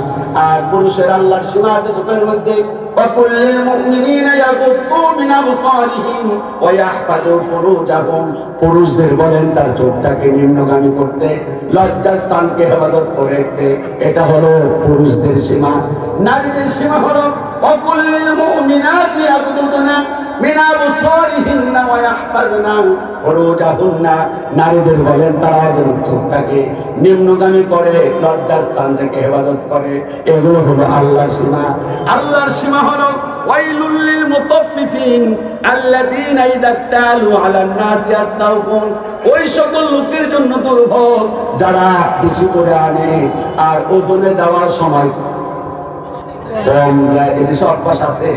আর পুরুষের আল্লাহর সীমা আছে চোখের মধ্যে। ওয়াকুল্লিল মুমিনিনা ইয়াগুদ্দু মিন আবসারিহিম ওয়া ইয়াহফাযু ফুরুজাহুম, পুরুষদের বলেন তার চোখটাকে নিম্নগামী করতে, লজ্জাস্থানকে হেফাজত করে রাখতে। এটা হলো পুরুষদের সীমা। নারীদের সীমা হলো ওয়াকুল্লিল মুমিনাতি ইয়াগুদ্দুনা মিন আবসারিহিন্না ওয়া ইয়াহফাযনা ফুরুজাহুন্না, নারীদের বলেন তারা ওদের চোখটাকে নিম্নগামী করে, লজ্জাস্থান থেকে হেফাজত করে। এগুলো হলো আল্লাহর সীমা। আল্লাহর সীমা হলো ওয়াইলুল লিল মুতাফফিফিন আল্লাযীনা ইযা তালু আলান নাসি ইস্তাওফুন, ওই সকল লোকের জন্য দুর্ভোগ যারা বেশি করে আনে আর ওজনে দেওয়ার সময় এদেশে অভ্যাস আছে।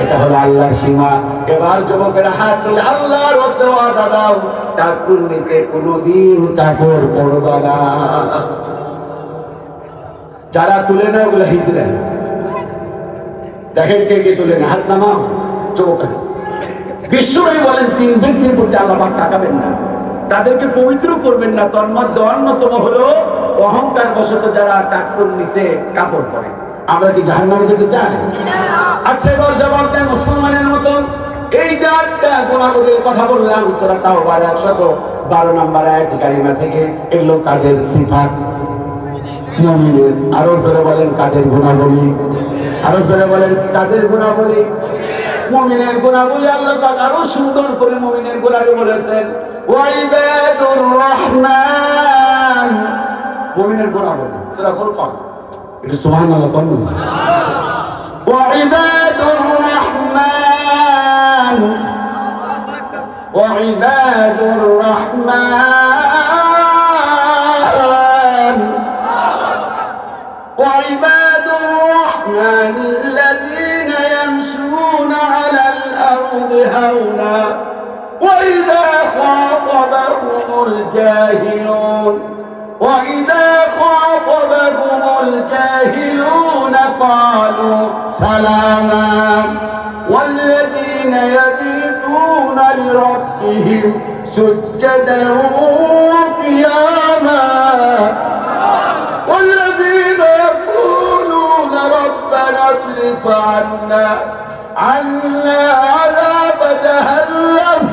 এটা হলো আল্লাহর সীমা। এবার যুবকেরা হাত তুলে আল্লাহর রাস্তে ওয়াদা দাও, টাকুর নিচে কোনোদিন কাপড় পরবা না। যারা তুলে না ওগুলো হিজড়া, দেখেন কে কে তুলে না, হাত নামাও যুবকেরা। বিশ্বনবী বলেন 3 ব্যক্তির প্রতি আল্লাহ পাক তাকাবেন না, তাদেরকে পবিত্র করবেন না। তার মধ্যে অন্যতম হলো অহংকার বশত যারা টাকুর নিচে কাপড় পরে। আমরা কি জাহান্নামে যেতে চাই? আচ্ছা এবার জবাব দেন মুসলমানের মতো। এই যে 8টা গুনাহের কথা বললাম সূরা তাওবার 112 নম্বর আয়াত কারিমা থেকে, এগুলো কাদের সিফাত? মুমিনের। আরো জোরে বলেন কাদের গুনাহগুলি? আরো জোরে বলেন কাদের গুনাহগুলি? মুমিনের গুনাহগুলি আল্লাহ পাক আরো সুন্দর করে মুমিনের গুনাহগুলি বলেছেন। ওয়া ইবাদুর রহমান, মুমিনের গুনাহগুলি সূরা ফুরকান। এটা সুবহানাল্লাহ বলুন। ওয়া ইবাদুর রহমান, ওয়া ইবাদুর রহমান, ওয়া ইবাদুর রহমান আল্লাযীনা ইয়ামশুনা আলাল আরদি হাওনা ওয়া ইযা খাতাবাহুমুল জাহিলুন وَإِذَا خَاطَبَهُمُ الْجَاهِلُونَ قَالُوا سَلَامًا وَالَّذِينَ يَبِيتُونَ لِرَبِّهِمْ سُجَّدًا وَقِيَامًا وَالَّذِينَ يَقُولُونَ رَبَّنَا اصْرِفْ عَنَّا عَذَابَ جَهَنَّمَ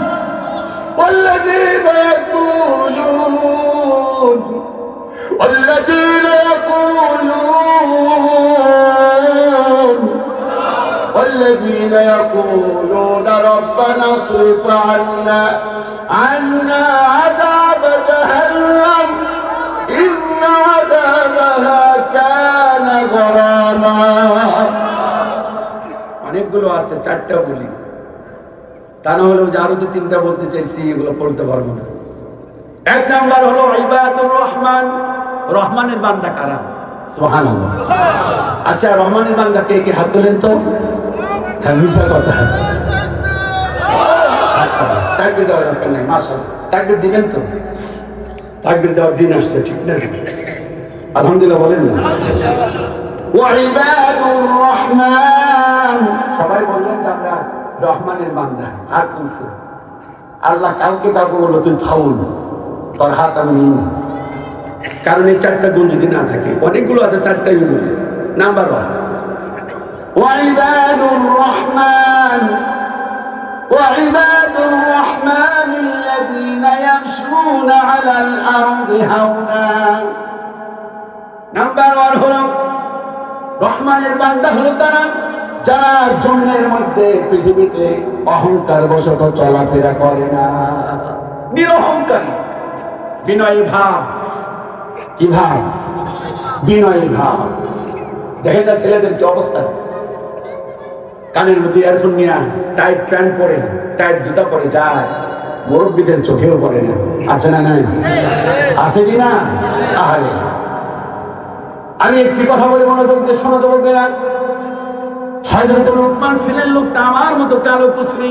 والذين يقولون ربنا اصرف عنا عذاب جهنم إن عذابها كان غراما। অনেকগুলো আছে, 4টা বলি, তা না হলেও যে আরো যে 3টা বলতে চাইছি এগুলো পড়তে পারবো না। 1 নাম্বার হলো ইবাদুর রহমান, রহমানের বান্দা কারা? সুবহানাল্লাহ। আচ্ছা রহমানের বান্দা কে কে? হাত তোলেন তো। হ্যাঁ মিশা কথা, তাকবীর দেওয়ার দরকার নেই, মাশাআল্লাহ তাকবীর দিবেন তো। তাকবীর দেওয়ার দিন আসছে, ঠিক না? আলহামদুলিল্লাহ বলেন না। ওয়া ইবাদুর রহমান, সবাই বললেন যে আমরা রহমানের বান্দা। হাত তুলছে আল্লাহ কাউকে কাউকে বললো তুই ফাউল, তোর হাত আমি নিই না। কারণ এই 4টা গুণ যদি না থাকে, অনেকগুলো আছে 4টাই গুণ। নাম্বার 1 ওয়াইবাদুর রহমান ওয়াইবাদুর রহমান আল্লাযীনা ইয়ামশুনা আলাল আরদি হাওনা। নাম্বার 1 হলো রহমানের বান্দা হলো তারা যারা জন্মের মধ্যে পৃথিবীতে অহংকার বশত চলাফেরা করে না, নিরহংকারী, বিনয়ী ভাব। কি ভাব? বিনয়ী ভাব। দেখেন না ছেলেদের কি অবস্থা, কানের মধ্যে ইয়ারফোন নিয়ে টাইট প্যান্ট পরে টাইট জুতা পরে যায়, মুরব্বীদের চোখেও পড়ে না। আছে না? নাই? আছে কি না? আরে আমি একটি কথা বলে মনোযোগ দিয়ে শোনাতে বলবে না। হযরত লুকমান ছিলেন লোকটা আমার মতো কালো কুচনি,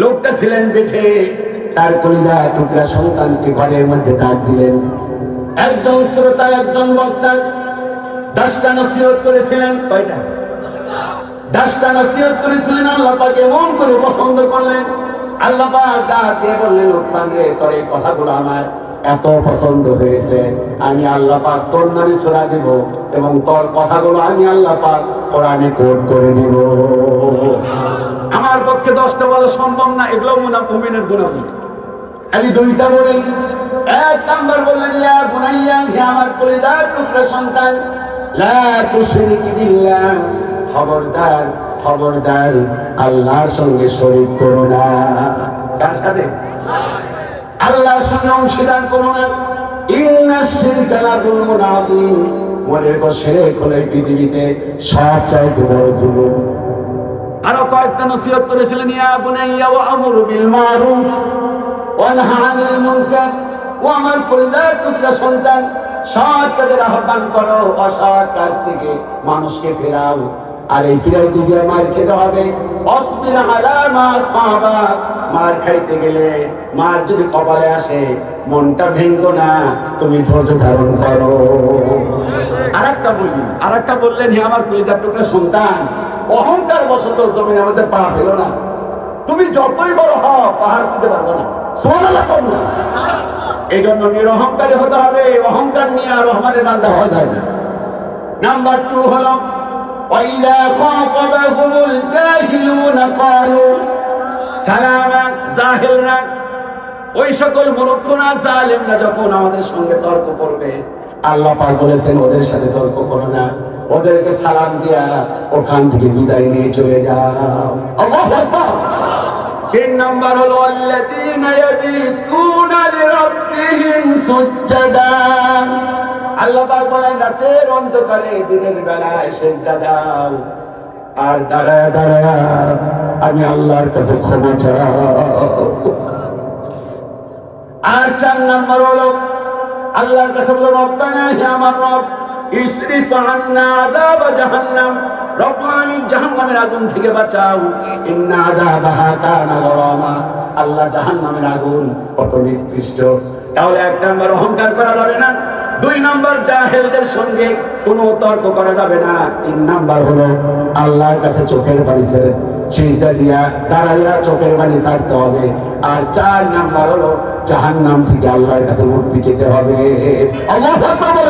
লোকটা ছিলেন বেঠে, তার কলিজা টুকরা সন্তানকে ঘরের মধ্যে ডাক দিলেন। একজন শ্রোতা, একজন বক্তা 10টা নসিহত করেছিলেন। কয়টা? 10টা নসিহত করেছিলেন। আল্লাহ পাক এমন করে পছন্দ করলেন, আল্লাহ পাক ডাক দিয়ে বললেন, লুকমান রে, তোর এই কথাগুলো আমার এত পছন্দ হয়েছে, আমি আল্লাহ পাক তোর নামে সূরা দেব এবং তোর কথাগুলো আমি আল্লাহ পাক কোরআনে কোট করে দেব। আমার পক্ষে 10টা বলা সম্ভব না, এগুলো মুমিনের গুনাহ। আমি 2টা বলি। 1 নাম্বার বললেন, ইয়া বুনাইয়া, হে আমার কলিজার টুকরা সন্তান, লা তুশরিক বিল্লাহ, খবরদার খবরদার আল্লাহর সঙ্গে শরীক করো না। কার সাথে? আল্লাহর সঙ্গে অংশীদার করো না। ইন্নাশ শিরকা লাযুলমুন আযীম, মনে রেখো শিরক হলো পৃথিবীতে সবচাইতে বড় জুলুম। আরো কয়েকটা নসিহত করেছিলেন, ইয়া বুনাইয়া ওয়া আমরু বিল মারুফ ওয়া নাহা আনিল মুনকার, ও আমার পরিবার টুকরা সন্তান, সৎ কাজের আহ্বান করো, অসৎ কাজ থেকে মানুষকে ফেরাও। আর এই ফিরাইতে গিয়ে মার খেতে হবে। অসবির আলা মা সাবা, মার খাইতে গেলে, মার যদি কপালে আসে, মনটা ভেঙ্গো না, তুমি ধৈর্য ধারণ করো। আরেকটা বললেন, হে আমার কলিজার টুকরা সন্তান, অহংকার বশত জমিনের মধ্যে পা ফেলো না। তুমি যতই বড় হও, পাহাড় ছুঁতে পারবে না। সুবহানাল্লাহ। এই জন্য নিরহংকারী হতে হবে। অহংকার নিয়ে আর রহমানের বান্দা হওয়া যায় না। নাম্বার 2 হলো, ওয়াইদা খাতাবাহুমুল জাহিলুনা ক্বালু সালামা। জাহিলরা, ওই সকল মূর্খরা, জালেমরা যখন আমাদের সঙ্গে তর্ক করবে, আল্লাহ পাক বলেছেন ওদের সাথে তর্ক করো না, ওদেরকে সালাম দিয়া ওখান থেকে বিদায় নিয়ে চলে যাও। আল্লাহু আকবার। 3 নাম্বার হলো, আল্লাযীনা ইয়াবিতুনা লিরাব্বিহিম সুজদা। আল্লাহ পাক বলেন, রাতের অন্ধকারে দিনের বেলায় সিজদা দাও, আর দাঁড়ায় দাঁড়ায় আমি আল্লাহর কাছে ক্ষমা চাও। আর 4 নাম্বার হলো, আল্লাহর কাছে বলো, রব্বানা, হে আমার রব, ইসরিফ আন্না আযাব জাহান্নাম, রব্বানি জাহান্নামের আগুন থেকে বাঁচাও। ইন্না আযাবাহা কানা গরামা, আল্লাহ জাহান্নামের আগুন কত নিকৃষ্ট। তাহলে 1 নাম্বার অহংকার করা যাবে না, 2 নাম্বার জাহেলদের সঙ্গে কোনো তর্ক করা যাবে না, 3 নাম্বার হলো আল্লাহর কাছে চোখের পানি ছেড়ে সিজদা দিয়া দাঁড়াইয়া চোখের পানি ছাড়তে হবে। আর 4 নাম্বার হলো জাহান্নাম থেকে আল্লাহর কাছে মুক্তি পেতে হবে। আল্লাহু আকবার।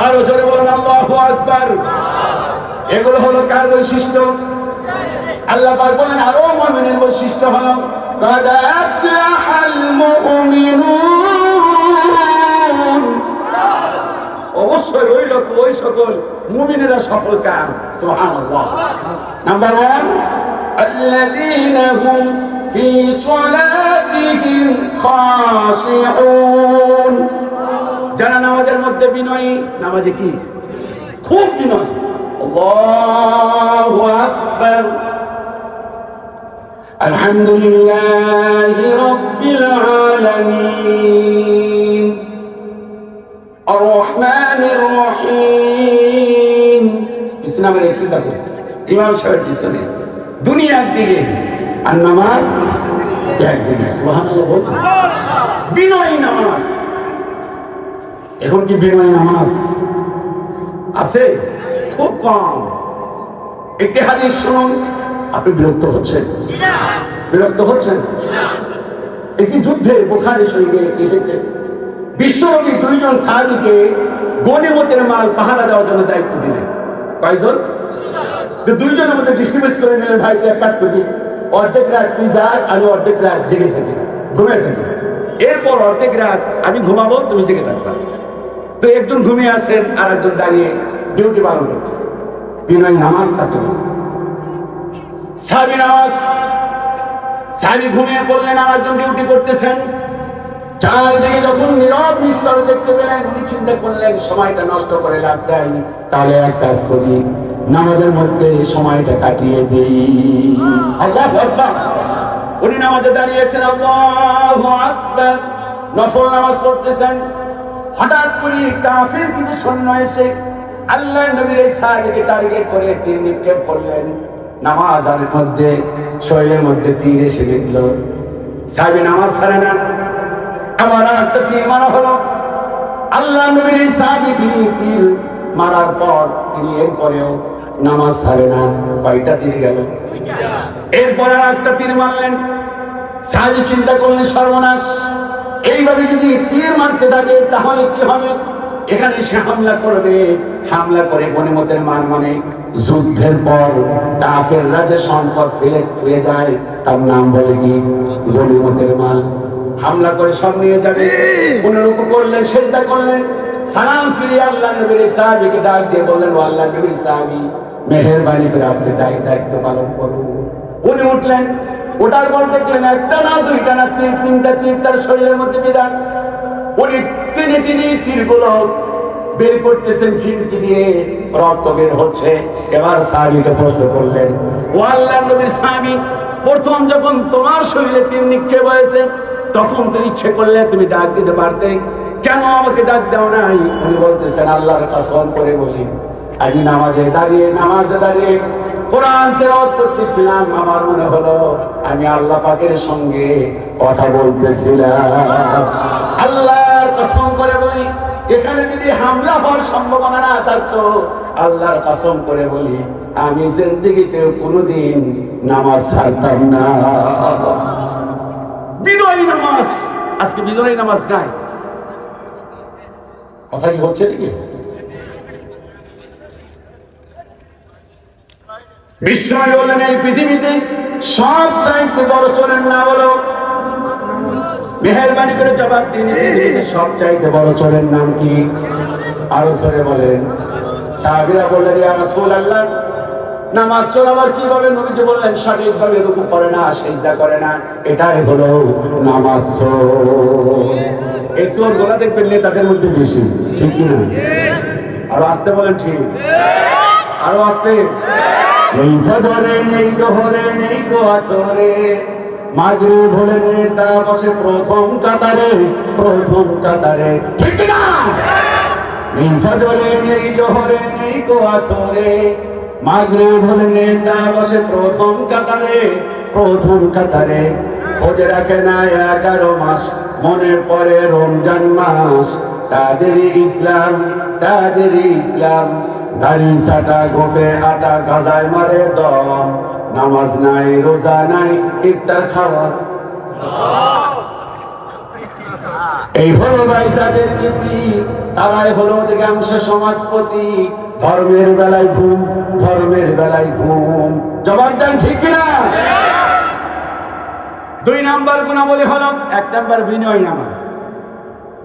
আরো জোরে বলুন আল্লাহু আকবার। এগুলো হলো কার বৈশিষ্ট্য? আল্লাহ পাক বলেন আরো মুমিনের বৈশিষ্ট্য হলো, قد أفلح المؤمنون, অবশ্যই ওই লোক, ওই সকল মুমিনেরা সফল কাম। সুবহানাল্লাহ। নাম্বার 1, الذين هم في صلاتهم خاشعون, যারা নামাজের মধ্যে বিনয়ী। নামাজে কি? খুব বিনয়। আল্লাহু আকবার। আলহামদুলিল্লাহি রাব্বিল আলামিন, আর রহমানির রহিম। ইসলামের ইক্তিদা করছে ইমাম সাহেব পিছনে, দুনিয়া একদিকে আর নামাজ একদিকে। সুবহানাল্লাহ। বিনয়ী নামাজ। এখন কি বিনয়ী নামাজ আছে? খুব কম। একটি হাদিস শুনুন, আপনি বিরক্ত হচ্ছেন? বিরক্ত হচ্ছেন? একটি যুদ্ধে বুখারী শরীফে এসেছে, বিশ্বনবী 2 জন সাহাবীকে গনিমতের মাল পাহারা দেওয়ার জন্য দায়িত্ব দিলেন। কয়জন? 2 জনের মধ্যে ডিস্ট্রিবিউট করে নিলেন, ভাই তুই এক কাজ করবি, অর্ধেক রাত তুই যাক, আমি অর্ধেক রাত জেগে থাকি, ঘুমিয়ে থাকি, এরপর অর্ধেক রাত আমি ঘুমাবো, তুমি জেগে থাকবা। তো একজন ঘুমিয়ে আছেন আর একজন দাঁড়িয়ে ডিউটি পালন করতেছে। বিনয় নামাজ কাটে সাহাবী নামাজ, সাহাবী ঘুমিয়ে পড়লেন আর একজন ডিউটি করতেছেন। চারদিকে যখন নীরব নিস্তব্ধ দেখতে পেলেন, উনি চিন্তা করলেন সময়টা নষ্ট করে লাভ নাই, তাহলে এক কাজ করি, নামাজের মধ্যে সময়টা কাটিয়ে দেই। আল্লাহু আকবার। উনি নামাজে দাঁড়িয়েছেন, আল্লাহু আকবার, নফল নামাজ পড়তেছেন। হঠাৎ করে কাফির কিছু সৈন্য এসে আল্লাহর নবীর এই সাহাবীকে টার্গেট করে তীর নিক্ষেপ করলেন। নামাজের মধ্যে শরীরের মধ্যে তীর এসে বিঁধল। সাহাবী নামাজ ছাড়ে না, আবার একটা তীর মারা হলো। আল্লাহর নবীর এই সাহাবী তিনি তীর মারার পর তিনি এরপরেও নামাজ ছাড়ে না। কয়টা তীর গেল? এরপর আর একটা তীর মারলেন। সাহাবী চিন্তা করলেন সর্বনাশ, এইভাবে যদি তীর মারতে থাকে তাহলে কি হবে? এখানে সে হামলা করবে, হামলা করে গনিমতের মাল, মানে যুদ্ধের পর কাফেররা যে সম্পদ ফেলে থুয়ে যায় তার নাম বলে কি? গনিমতের মাল। হামলা করে সব নিয়ে যাবে। পুনরুকু করলেন, সেজদা করলেন, সালাম ফিরিয়ে আল্লাহর নবীর সাহাবীকে ডাক দিয়ে বললেন, ও আল্লাহর নবীর সাহাবী, মেহেরবানি করে আপনি দায়িত্ব পালন করুন। উনি উঠলেন, ওটার পর দেখলেন একটা না দুইটা না তিনটা তীর তার শরীরের মধ্যে বিধান। উনি টেনে টেনে তীরগুলো বের করতেছেন, ফিনকি দিয়ে রক্ত বের হচ্ছে। এবার সাহাবীকে প্রশ্ন করলেন, ও আল্লাহর নবীর সাহাবী, প্রথম যখন তোমার শরীরে তীর নিক্ষেপ হয়েছে তখন তো ইচ্ছে করলে তুমি ডাক দিতে পারতে, কেন আমাকে ডাক দাও নাই? উনি বলতেছেন, আল্লাহর কসম করে বলি, আমি নামাজে দাঁড়িয়ে কোরআন তেলাওয়াত করতেছিলাম, আমার মনে হলো আমি আল্লাহ পাকের সঙ্গে কথা বলতেছিলাম। আল্লাহর কসম করে বলি, এখানে যদি হামলা হওয়ার সম্ভাবনা না থাকতো, আল্লাহর কসম করে বলি, আমি জিন্দেগিতে কোনোদিন নামাজ ছাড়তাম না। বিজয়ী নামাজ, আজকে বিজয়ী নামাজ নাই। কথা কি হচ্ছে নাকি? বিস্ময় বললেন, এই পৃথিবীতে সব চাইতে বড় চোরের নাম হলো, মেহেরবানি করে জবাব দিন, সব চাইতে বড় চোরের নাম কি? আরো চোরে বলেন। সাহাবীরা বললেন, ইয়া রাসূলুল্লাহ, নামাজ চোর আবার কিভাবে? নবীজি বললেন, সঠিকভাবে রুকু করে না, সিজদা করে না, এটাই হলো নামাজ চোর। এই চোর গুলা দেখবেন নেতাদের মধ্যে বেশি, ঠিক না? আরো আসতে বলেন, ঠিক? আরো আসতে। নেই ফজরে, নেই জোহরে, নেই গো আসরে, মাগরিব হলে নেতা বসে প্রথম কাতারে, ঠিক না? নেই ফজরে, নেই জোহরে, নেই গো আসরে, মাগরিব হলে নেতা বসে প্রথম কাতারে, খোঁজে রাখে না 11 মাস, মনে পড়ে রমজান মাস, তাদেরই ইসলাম, দাড়ি সাটা, গোফে আটা, গাজায় মারে দম, নামাজ নাই, রোজা নাই, ইফতার খাওয়া। এই হলো ভাই যাদের নীতি, তারাই হলো অধিকাংশ সমাজপতি। ধর্মের বেলায় ঘুম। জবাব দেন, ঠিক কিনা? 2 নাম্বার গুণাবলী হলো, 1 নাম্বার বিনয় নামাজ,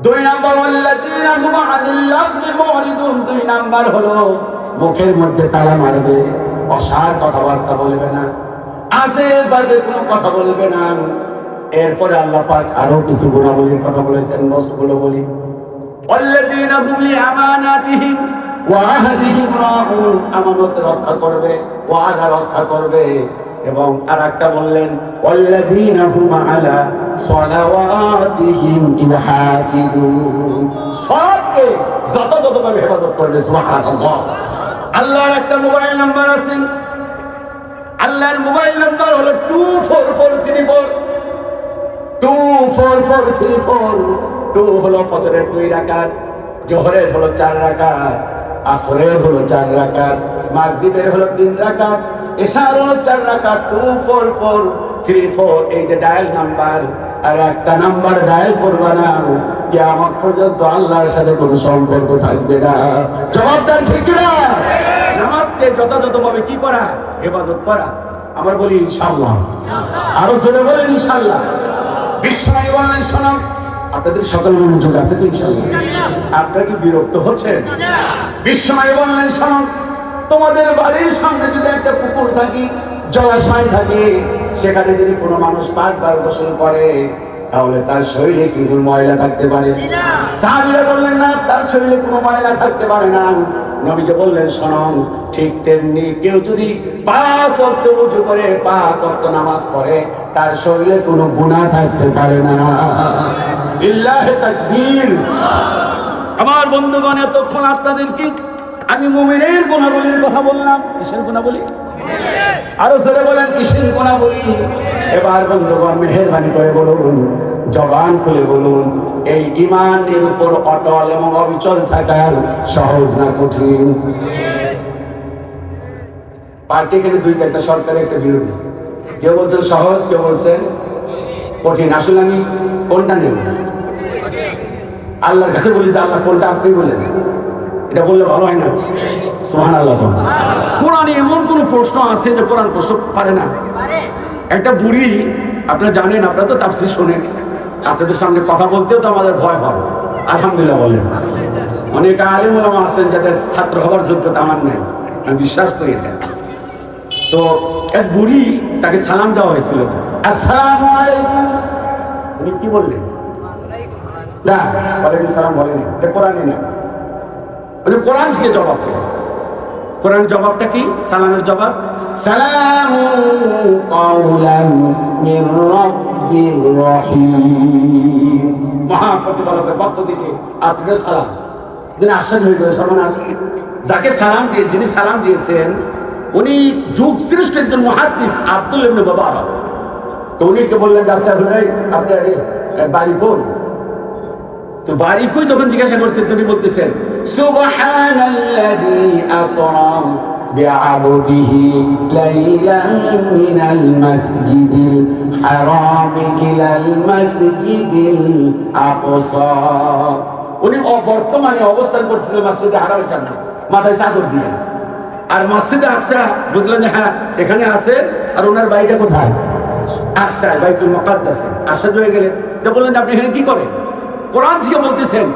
2 নাম্বার ওয়াল্লাযীনা হুম আনিল লাগবি মুরিদুন, 2 নাম্বার হলো মুখের মধ্যে তালা মারবে, অসার কথাবার্তা বলবে না, আজে বাজে কোনো কথা বলবে না। এরপরে আল্লাহ পাক আরো কিছু গুণাবলীর কথা বলেছেন, মস্তগুলো বলি। ওয়াল্লাযীনা হুম লিআমানাতিহিম ওয়া আহদিহিম রাউন, আমানত রক্ষা করবে, ওয়াদা রক্ষা করবে। এবং আরেকটা বললেন, ওয়াল্লাযীনা হুম আলা সালাওয়াতিহিম ইউহাফিজুন, সবকে যথাযথভাবে হেফাজত করবে। সুবহানাল্লাহ। আল্লাহর একটা মোবাইল নাম্বার আছে, আল্লাহর মোবাইল নাম্বার হলো 24434, 24434। 2 হলো ফজরের 2 রাকাত, জোহরের হলো 4 রাকাত, আসরের হলো 4 রাকাত, মাগরিবের হলো 3 রাকাত, এশার হলো 4 রাকাত। 24434, এই যে ডায়াল নাম্বার। আর একটা নাম্বার ডায়াল করবা না, কিয়ামত পর্যন্ত আল্লাহর সাথে কোনো সম্পর্ক থাকবে না। জবাব দেন, ঠিক না? নামাজকে যথাযথভাবে কি করা? হেফাজত করা। আমার বলি ইনশাআল্লাহ। আরো জোরে বলেন ইনশাআল্লাহ। বিশ্বনবী বলেন, শোনো, আপনাদের সকল মনোযোগ আছে তো ইনশাআল্লাহ? আপনারা কি বিরক্ত হচ্ছেন? বিশ্বনবী বললেন, শোনো, তোমাদের বাড়ির সামনে যদি একটা পুকুর থাকে, জলাশয় থাকে, সেখানে যদি কোনো মানুষ 5 বার গোসল করে তাহলে তার শরীরে কি কোনো ময়লা থাকতে পারে? সাহাবীরা বললেন, না, তার শরীরে কোনো ময়লা থাকতে পারে না। নবীজি বললেন, শোনো, ঠিক তেমনি কেউ যদি 5 ওয়াক্ত ওযু করে 5 ওয়াক্ত নামাজ পড়ে তার শরীরে কোনো গুনাহ থাকতে পারে না। লিল্লাহি তাকবীর। আমার বন্ধুগণ, এতক্ষণ আপনাদেরকে আমি মুমিনের গুণাবলীর কথা বললাম। কিসের গুণাবলী? আরো জোরে বলেন, কিসের গুণাবলী? এবার বন্ধুগণ মেহেরবানি করে বলুন, জবান খুলে বলুন, এই ঈমানের উপর অটল এবং অবিচল থাকা সহজ না কঠিন? পার্টি এখানে দুইটা, একটা সরকারি, একটা বিরোধী। কেউ বলছেন সহজ, কেউ বলছেন কঠিন। আসলে আমি কোনটা নেব? আল্লাহর কাছে বলি যে আল্লাহ কোনটা আপনি বলেন, এটা বললে ভালো হয় না? সুবহানাল্লাহ। কোরআনে এমন কোন প্রশ্ন আছে যে কোরআন প্রশ্ন পারে না? একটা বুড়ি, আপনারা জানেন, আপনারা তো তাফসীর শোনেন, আপনাদের সামনে কথা বলতেও তো আমাদের ভয় হয়। আলহামদুলিল্লাহ বলেন। অনেক আলেম ওলামা আছেন যাদের ছাত্র হওয়ার যোগ্যতা আমার নেই, আমি বিশ্বাস করি এটা। তো এক বুড়ি, তাকে সালাম দেওয়া হয়েছিল, আসসালামু আলাইকুম। উনি কি বললেন? না, ওয়ালাইকুম সালাম বলেনি, এটা কোরআনে না। উনি কোরআন থেকে জবাব দিলেন। কোরআন জবাবটা কি? সালামের জবাব, সালামু কাওলাম মির রাব্বির রহিম। মহাপ্রতিপালকের পক্ষ থেকে আপনাদের সালাম। যিনি আশ্চর্য হয়ে গেলেন, সর্বনাশ, যাকে সালাম দিয়ে, যিনি সালাম দিয়েছেন উনি যুগ শ্রেষ্ঠ একজন মুহাদ্দিস আব্দুল ইবনে মুবারক। তো উনিকে বললেন, আচ্ছা ভাই, আপনার বাড়ি কোন? তো বাড়ি কই যখন জিজ্ঞাসা করছেন, তিনি বলতেছেন, সুবহানাল্লাযী আসরা বিআবদিহি লাইলান মিনাল মাসজিদিল হারাম ইলাল মাসজিদিল আকসা। উনি বর্তমানে অবস্থান করছিলেন মসজিদে হারামের সামনে, মাথায় চাদর দিয়ে। আর মসজিদে আকসা বুঝলেন যে হ্যাঁ এখানে আছে, আর ওনার বাড়িটা কোথায়? আকসা, বাইতুল মুকাদ্দাসে। আশ্চর্য হয়ে গেলেন, তো বললেন, আপনি এখানে কি করেন? কোরআন থেকে বলতেছেন,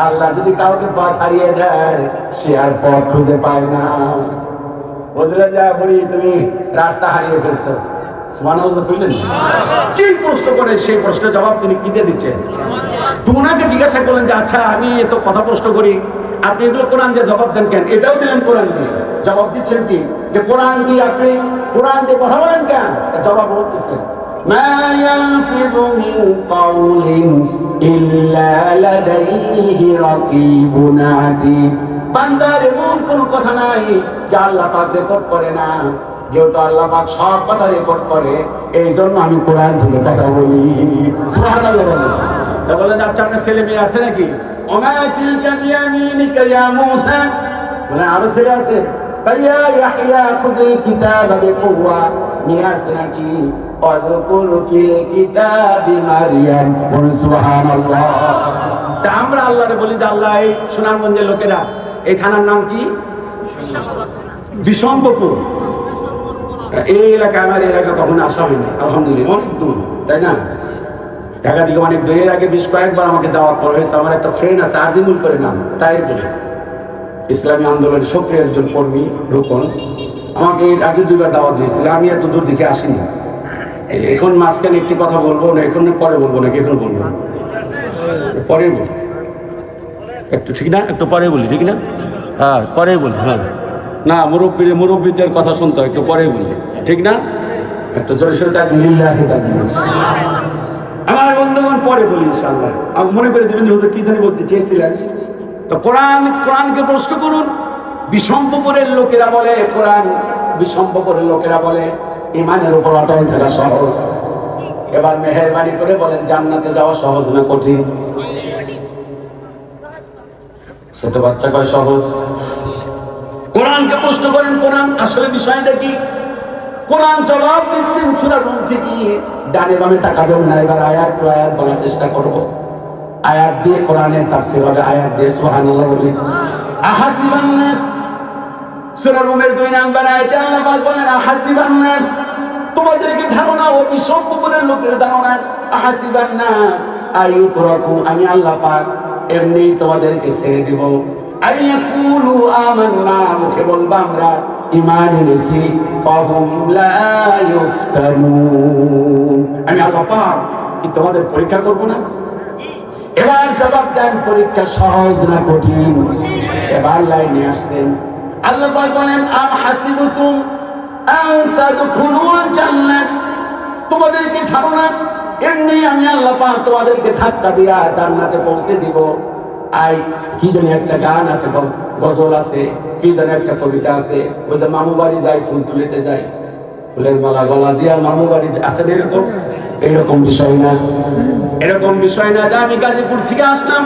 আল্লাহ যদি কাউকে পথ হারিয়ে দেয় সে আর পথ খুঁজে পায় না। বুঝলেন? যা বলি, তুমি রাস্তা হারিয়ে ফেলছো। সুবহানাল্লাহ বললেন। কি প্রশ্ন করে সেই প্রশ্নের জবাব তিনি কি দিয়ে দিচ্ছেন? তোমাকে জিজ্ঞাসা করলেন যে আচ্ছা আমি এত কথা প্রশ্ন করি, আপনি এগুলো কোরআন দিয়ে জবাব দেন কেন? এটাও দিলেন কোরআন দিয়ে, জবাব দিচ্ছেন কি? যে কোরআন দিয়ে আপনি কোরআন দিয়ে কথা বলেন কেন? জবাব বলতেছেন, মা ইয়ালফিযু মিন কাওলিন ইল্লা লাদাইহি রাকীবুন আতীদ। বান্দার এমন কোন কথা নাই যা আল্লাহ পাক রেকর্ড করে না। যেহেতু আল্লাহ পাক সব কথা রেকর্ড করে, এই জন্য আমি কোরআন ধরে কথা বলি। সুবহানাল্লাহ। বলেন, আচ্ছা আপনার ছেলে মেয়ে আছে নাকি? ওমা তিলকা বিয়ামিনিকা ইয়া মূসা। বলে, আরো ছেলে আছে? ইয়া ইয়াহইয়া খুযিল কিতাবা বিকুওয়া। মেয়ে আছে নাকি? ওয়াযকুর ফিল কিতাবি মারইয়াম। সুবহানাল্লাহ। তা আমরা আল্লাহরে বলি যে আল্লাহ, এই সুনামগঞ্জের লোকেরা, এই থানার নাম কি? বিশম্বপুর। এই এলাকা, আমার এলাকা কখনো আসা হয়নি, আলহামদুলিল্লাহ। অনেক দূর, তাই না? ঢাকা থেকে অনেক দূর। এর আগে বেশ কয়েকবার আমাকে দাওয়াত করা হয়েছে। আমার একটা ফ্রেন্ড আছে, আজিমুল করে নাম, তাই বলে, ইসলামী আন্দোলনের সক্রিয় একজন কর্মী, রোকন। আমাকে এর আগে 2বার দাওয়াত দিয়েছিল। আমি এত দূর দিকে আসিনি। এখন মাঝখানে একটি কথা বলবো না, এখন পরে বলবো নাকি? এখন বলবো, পরে বলি একটু, ঠিক না? একটু পরে বলি, ঠিক না? হ্যাঁ, পরে বলি। হ্যাঁ, না, মুরব্বীদের কথা শুনতে হয়, একটু পরে বলি, ঠিক না? একটু জোরে সোরে আমার বন্ধুগণ, পরে বলি ইনশাআল্লাহ। আমি মনে করে দেবেন হুজুর কি জানি বলতে চেয়েছিলেন। তো কোরআনকে প্রশ্ন করুন। বিশম্বপুরের লোকেরা বলে, বিশম্বপুরের লোকেরা বলে ঈমানের উপর অটল থাকা সহজ। এবার মেহেরবানি করে বলেন, জান্নাতে যাওয়া সহজ না কঠিন? ছোট বাচ্চা কয় সহজ। কোরআনকে প্রশ্ন করেন, কোরআন আসলে বিষয়টা কি? কোরআন জবাব দিচ্ছেন সূরা রুম থেকে। ডানে বামে তাকাবেন না। এবার আয়াত টু আয়াত বলার চেষ্টা করব। আয়াত দিয়ে কোরআনের তাফসীর হবে, আয়াত দিয়ে। সুবহানাল্লাহ বলি। আহাসিবান নাস, সূরা রুমের 2 নম্বর আয়াতে আল্লাহ পাক বলেন, আহাসিবান নাস, তোমাদেরকে ধারণা অভিসম্পদের লোকের ধারণা হাসিবান নাস আইয়ুতরাকু, আমি আল্লাহ পাক এমনি তোমাদেরকে ছেড়ে দিব। আইয়াকুলু আমান্না, মুখে বলবা আমরা ঈমান এনেছি, ওয়াহুম লা ইফতানুন, আমি আল্লাহ পাক কি তোমাদের পরীক্ষা করব না? এবার জবাব দেন, পরীক্ষা সহজ না কঠিন? এবার লাইনে আসলেন আল্লাহ পাক বলেন আম হাসিবতুম আন তাদখুলুল জান্নাত, তোমাদেরকে ধারণা এমনি আমি আল্লাহ পাক তোমাদেরকে ধাক্কা দিয়া জান্নাতে পৌঁছে দিব? আই কি জানি একটা গান আছে, গজল আছে, কি জানি একটা কবিতা আছে, ওই যে মামু বাড়ি যাই ফুল তুলিতে যাই, ফুলের মালা গলা দিয়া মামু বাড়ি আছে, এরকম এরকম বিষয় না, এরকম বিষয় না যে আমি গাজীপুর থেকে আসলাম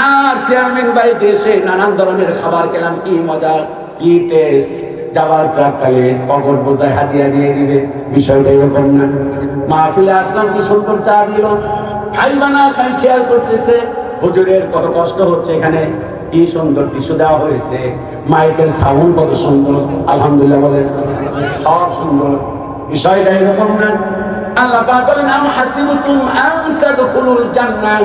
আর চেয়ারম্যান বাড়িতে এসে নানান ধরনের খাবার খেলাম, কি মজা, কি টেস্ট, যাবার প্রাককালে পকেট বোঝায় হাদিয়া দিয়ে দিবে, বিষয়টা এরকম না। মাহফিলে আসলাম, কি সুন্দর চা দিল, খাইবা না খাই খেয়াল করতেছে, হুজুরের কত কষ্ট হচ্ছে এখানে, কি সুন্দর টিস্যু দেওয়া হয়েছে, মাইকের সাউন্ড কত সুন্দর, আলহামদুলিল্লাহ বলেন, সব সুন্দর, বিষয়টা এরকম না। আল্লাহ পাক বলেন আম হাসিবতুম আন তাদখুলুল জান্নাহ,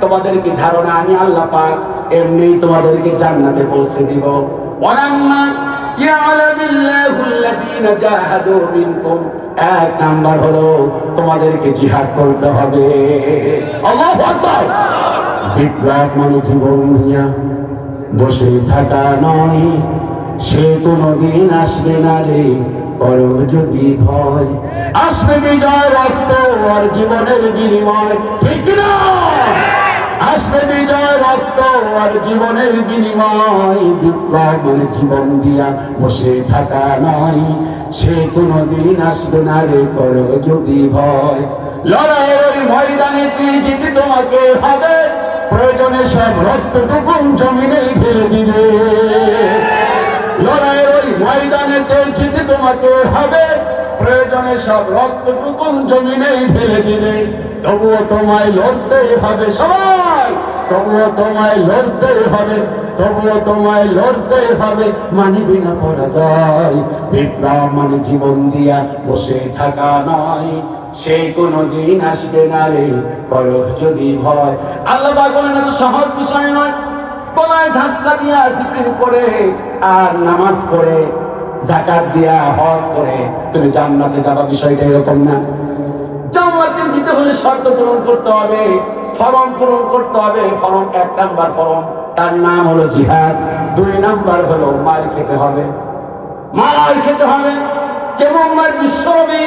তোমাদের কি ধারণা আমি আল্লাহ পাক এমনি তোমাদেরকে জান্নাতে পৌঁছে দিব? ওয়ালাম্মা ইয়ালামিল্লাহুল্লাযীনা জাহাদু মিনকুম, এক নাম্বার হলো তোমাদেরকে জিহাদ করতে হবে। আল্লাহু আকবার। বিপ্লব মানে জীবন নিয়া বসে থাকা নয়, সে কোনদিন আসবে না রে, করো যদি ভয়, আসবে বিজয়, রক্ত আর জীবনের বিনিময়, ঠিক না? আসবে বিজয়, রক্ত আর জীবনের বিনিময়, বিপ্লব মানে জীবন দিয়া বসে থাকা নয়, সে কোনদিন আসবে না রে, করো যদি ভয়। লড়াইয়ের ময়দানেতে জিতে তোমাকে হবে, প্রয়োজনে সব রক্তটুকু জমিনে ঢেলে দিবে। লড়াইয়ের ওই ময়দানেতে জিতে তোমাকে হবে, প্রয়োজনে সব রক্তটুকু জমিনে ঢেলে দিবে। তবুও তোমায় লড়তেই হবে সবাই, তবুও তোমায় লড়তেই হবে, তবুও তোমায় লড়তেই হবে, মানিবি না পরাজয়। বিপ্লব মানে জীবন দিয়া বসে থাকা নয়, সে কোনদিন আসবে না রে, করো যদি ভয়। আল্লাহ পাক বলেন এত সহজ বিষয় নয়, গলায় ধাক্কা দিয়া জিকির করে আর নামাজ পড়ে যাকাত দিয়া হজ করে তুমি জান্নাতে যাবা, বিষয়টা এরকম না। জান্নাতে যেতে হলে শর্ত পূরণ করতে হবে, ফরম পূরণ করতে হবে। ফরম, এক নাম্বার ফরম, তার নাম হলো জিহাদ। দুই নাম্বার হলো মার খেতে হবে, মার খেতে হবে। কেমন মার? বিশ্বনবী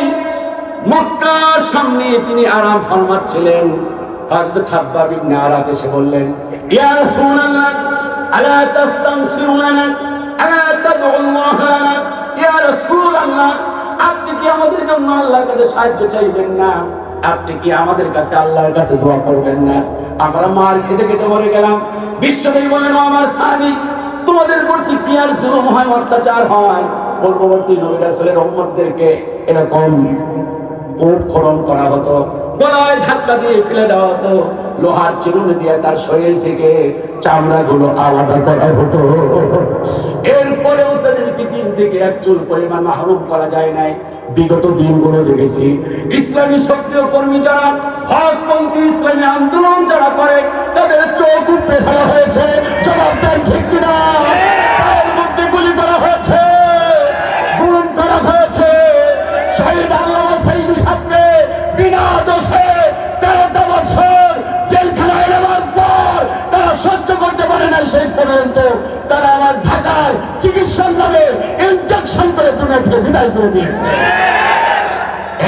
মক্কার সামনে তিনি আরাম ফরমাচ্ছিলেন, হযরত খাব্বাব ইবনে আরাত এসে বললেন, ইয়া রাসূলুল্লাহ আলা তাস্তানসিরুনা আলা তাদউল্লাহ লানা, ইয়া রাসূলুল্লাহ আপনি কি আমাদের জন্য আল্লাহর কাছে সাহায্য চাইবেন না? আপনি কি আমাদের কাছে আল্লাহর কাছে দোয়া করবেন না? আমরা মার খেতে খেতে মরে গেলাম। বিশ্বনবী বলেন, আমার সাহাবী, তোমাদের প্রতি কি আর জুলুম হয়, অত্যাচার হয়? পূর্ববর্তী নবী রাসূলের উম্মতদেরকে এরকম কোপ খনন করা হতো, গলায় ধাক্কা দিয়ে ফেলে দেওয়া হতো, লোহার চিরুনি দিয়ে তার শরীর থেকে চামড়াগুলো আলাদা করা হতো। এরপরেও তাদেরকে দিন থেকে এক চুল পরিমাণ মাহরুম করা যায় নাই। বিগত দিনগুলো দেখেছি ইসলামী সক্রিয় কর্মী যারা, হকপন্থী ইসলামী আন্দোলন যারা করে, তাদের চোখ উপড়ে ফেলা হয়েছে। জবাব দেন ঠিক কিনা? তাদের মধ্যে গুলি করা হয়েছে, গুম করা হয়েছে। শহীদ আল্লামা সাইদ সাহেবকে বিনা দোষে 13টা বছর জেলখানায় নেওয়ার পর তারা সহ্য করতে পারে না, শেষ পর্যন্ত তারা আমার ঢাকায় চিকিৎসার নামে ইনজেকশন করে দুনিয়া থেকে বিদায় করে দিয়েছে।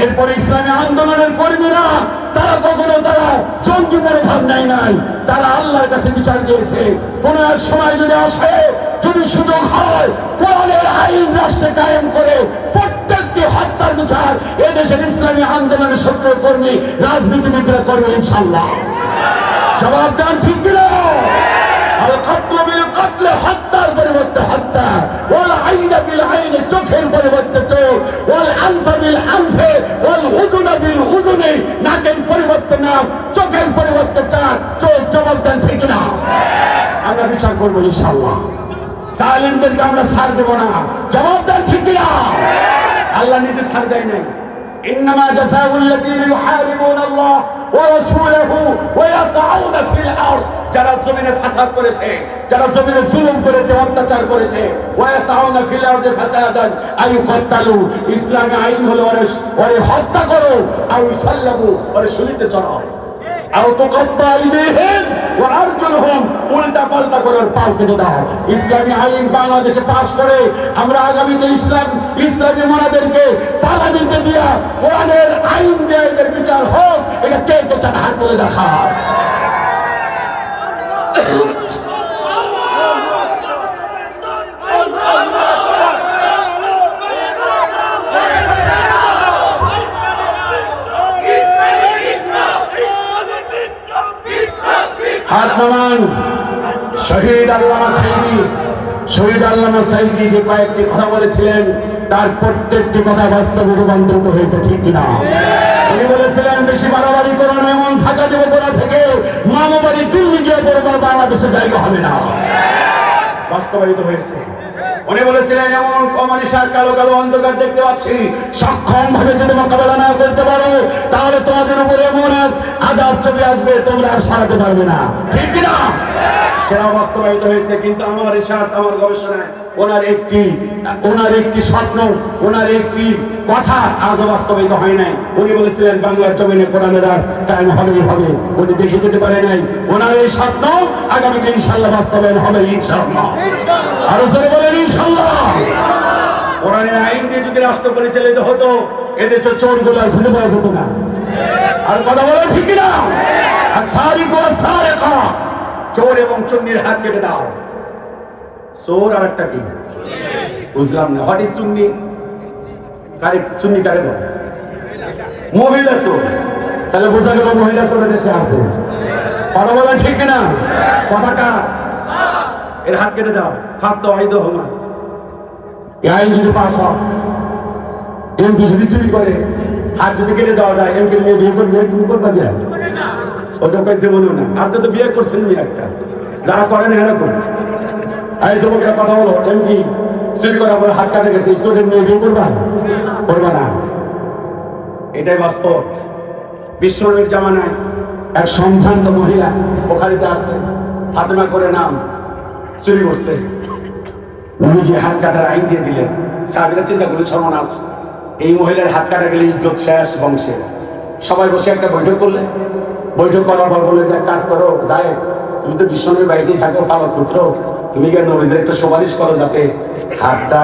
এরপর ইসলামী আন্দোলনের কর্মীরা তারা কখনো তারা জঙ্গি মনোভাব নেয় নাই, তারা আল্লাহর কাছে বিচার দিয়েছে। কোন এক সময় যদি আসে, যদি সুযোগ হয়, কোরআনের আইন রাষ্ট্রে কায়েম করে প্রত্যেকটি হত্যার বিচার এদেশের ইসলামী আন্দোলনের সক্রিয় কর্মী রাজনীতিবিদরা করবে ইনশাআল্লাহ। জবাব দেন ঠিক কিনা? আল কাতলু বিল কাতলে, হত্যার পরিবর্তে হত্যা, ওয়াল আইনা বিল আইনে, চোখের পরিবর্তে চোখ, ওয়াল আনফা বিল আনফে, ওয়াল উযুনা বিল উযুনি, নাকের পরিবর্তে নাক, চোখের পরিবর্তে চোখ। জবাব দেন ঠিক না? আমরা বিচার করবো ইনশাআল্লাহ। জালিমদেরকে আমরা ছাড় দেব না। জবাব দেন ঠিক না? আল্লাহ নিজে ছাড় দেয় নাই। ইন্নামা জাযাউল লাযীনা ইউহারিবুনা আল্লাহ ওয়া রাসূলাহু ওয়া ইয়াসআউনা ফিল আরদ, যারা জমিনে ফাসাদ করেছে, যারা জমিনে জুলুম করেছে, অত্যাচার করেছে, ওয়া ইয়াসআউনা ফিল আরদি ফাসাদান আই ইউকাত্তালু, ইসলামী আইন হলো ওরে হত্যা করো, আই ইউসাল্লাবু, ওরে শরীরে চড়াও, আও তুকাত্তা আইদিহিম ওয়া আরজুলুহুম, উল্টা পাল্টা করে পাও কেটে দাও। ইসলামী আইন বাংলাদেশে পাশ করে আমরা আগামীতে ইসলামী মানাদেরকে পার্লামেন্টে দিয়া কোরআনের আইন দিয়ে এদের বিচার হোক, এটা কে কে চান হাত তুলে দেখা। হাত নামান। শহীদ আল্লামা সাইদি যে কয়েকটি কথা বলেছিলেন তার প্রত্যেকটি কথা বাস্তবে রূপান্তরিত হয়েছে, ঠিক কিনা? উনি বলেছিলেন বেশি বাড়াবাড়ি করো না, এমন ছাকা দেবো গোড়া থেকে মামাবাড়ি দিল্লি গিয়ে পড়বার বাংলাদেশে জায়গা হবে না। বাস্তবায়িত হয়েছে। উনি বলেছিলেন এমন অমানিসার কালো কালো অন্ধকার দেখতে পাচ্ছি, সক্ষম ভাবে যদি মোকাবেলা না করতে পারো তাহলে তোমাদের উপরে এমন এক আযাব চলে আসবে তোমরা আর সারাতে পারবে না, ঠিক কিনা? সেটা বাস্তবায়িত হয়েছে। কিন্তু আমার রিসার্চ, আমার গবেষণায় ওনার একটি স্বপ্ন, ওনার একটি কথা আজও বাস্তবায়িত হয় নাই। উনি বলেছিলেন বাংলার জমিনে কোরআনের রাজ কায়েম হবেই হবে। উনি দেখে যেতে পারে নাই ওনার এই স্বপ্ন আগামীতে ইনশাআল্লাহ বাস্তবায়ন হবে, ইনশাআল্লাহ। আরো জোরে বলেন ইনশাআল্লাহ। কোরআনের আইন দিয়ে যদি রাষ্ট্র পরিচালিত হতো এদেশের চোরগুলো আর খুঁজে পাওয়া যেত না। আর কথা বলে ঠিক কিনা? আর সারিক ওয়া সারিকা, চোর এবং চুন্নির হাত কেটে দাও। চোর আর একটা কি বুঝলাম না। হোয়াট ইজ চুন্নি? চুন্নি কারে বলে? মহিলা চোর। তাহলে বোঝা গেল মহিলা চোর দেশে আছে। কথা বলেন ঠিক কিনা? কথা কার? এর হাত কেটে দাও। ফাঁদ ওয়াহিদ হুমা। এই আইন যদি পাস হয়, এমপি যদি চুরি করে হাত যদি কেটে দেওয়া যায়, এমপি নিয়ে বিয়ে করবে, তুমি করবা বিয়ে? ওটা কাছে বলুন না, আপনি তো বিয়ে করছেন মেয়ে একটা, যারা করেন এরা করুন। এই যুবকের কথা বলো, এমপি চুরি করার পর হাত কাটে গেছে, চোরের মেয়ে বিয়ে করবা? করবা না। এটাই বাস্তব। বিশ্বনবীর জামানায় এক সম্ভ্রান্ত মহিলা বুখারীতে আসছে, ফাতেমা করে নাম, চুরি করছে। নবীজি হাত কাটার আইন দিয়ে দিলেন। সাহাবীরা চিন্তা করলেন সর্বনাশ, এই মহিলার হাত কাটা গেলে ইজ্জত শেষ বংশে। সবাই বসে একটা বৈঠক করলে, বৈঠক করার পর বলে যে এক কাজ করো, যায় তুমি তো বিশ্বনবীর বাড়িতেই থাকো, পালক পুত্র, তুমি কেন নবীদের একটা সুপারিশ করো যাতে হাতটা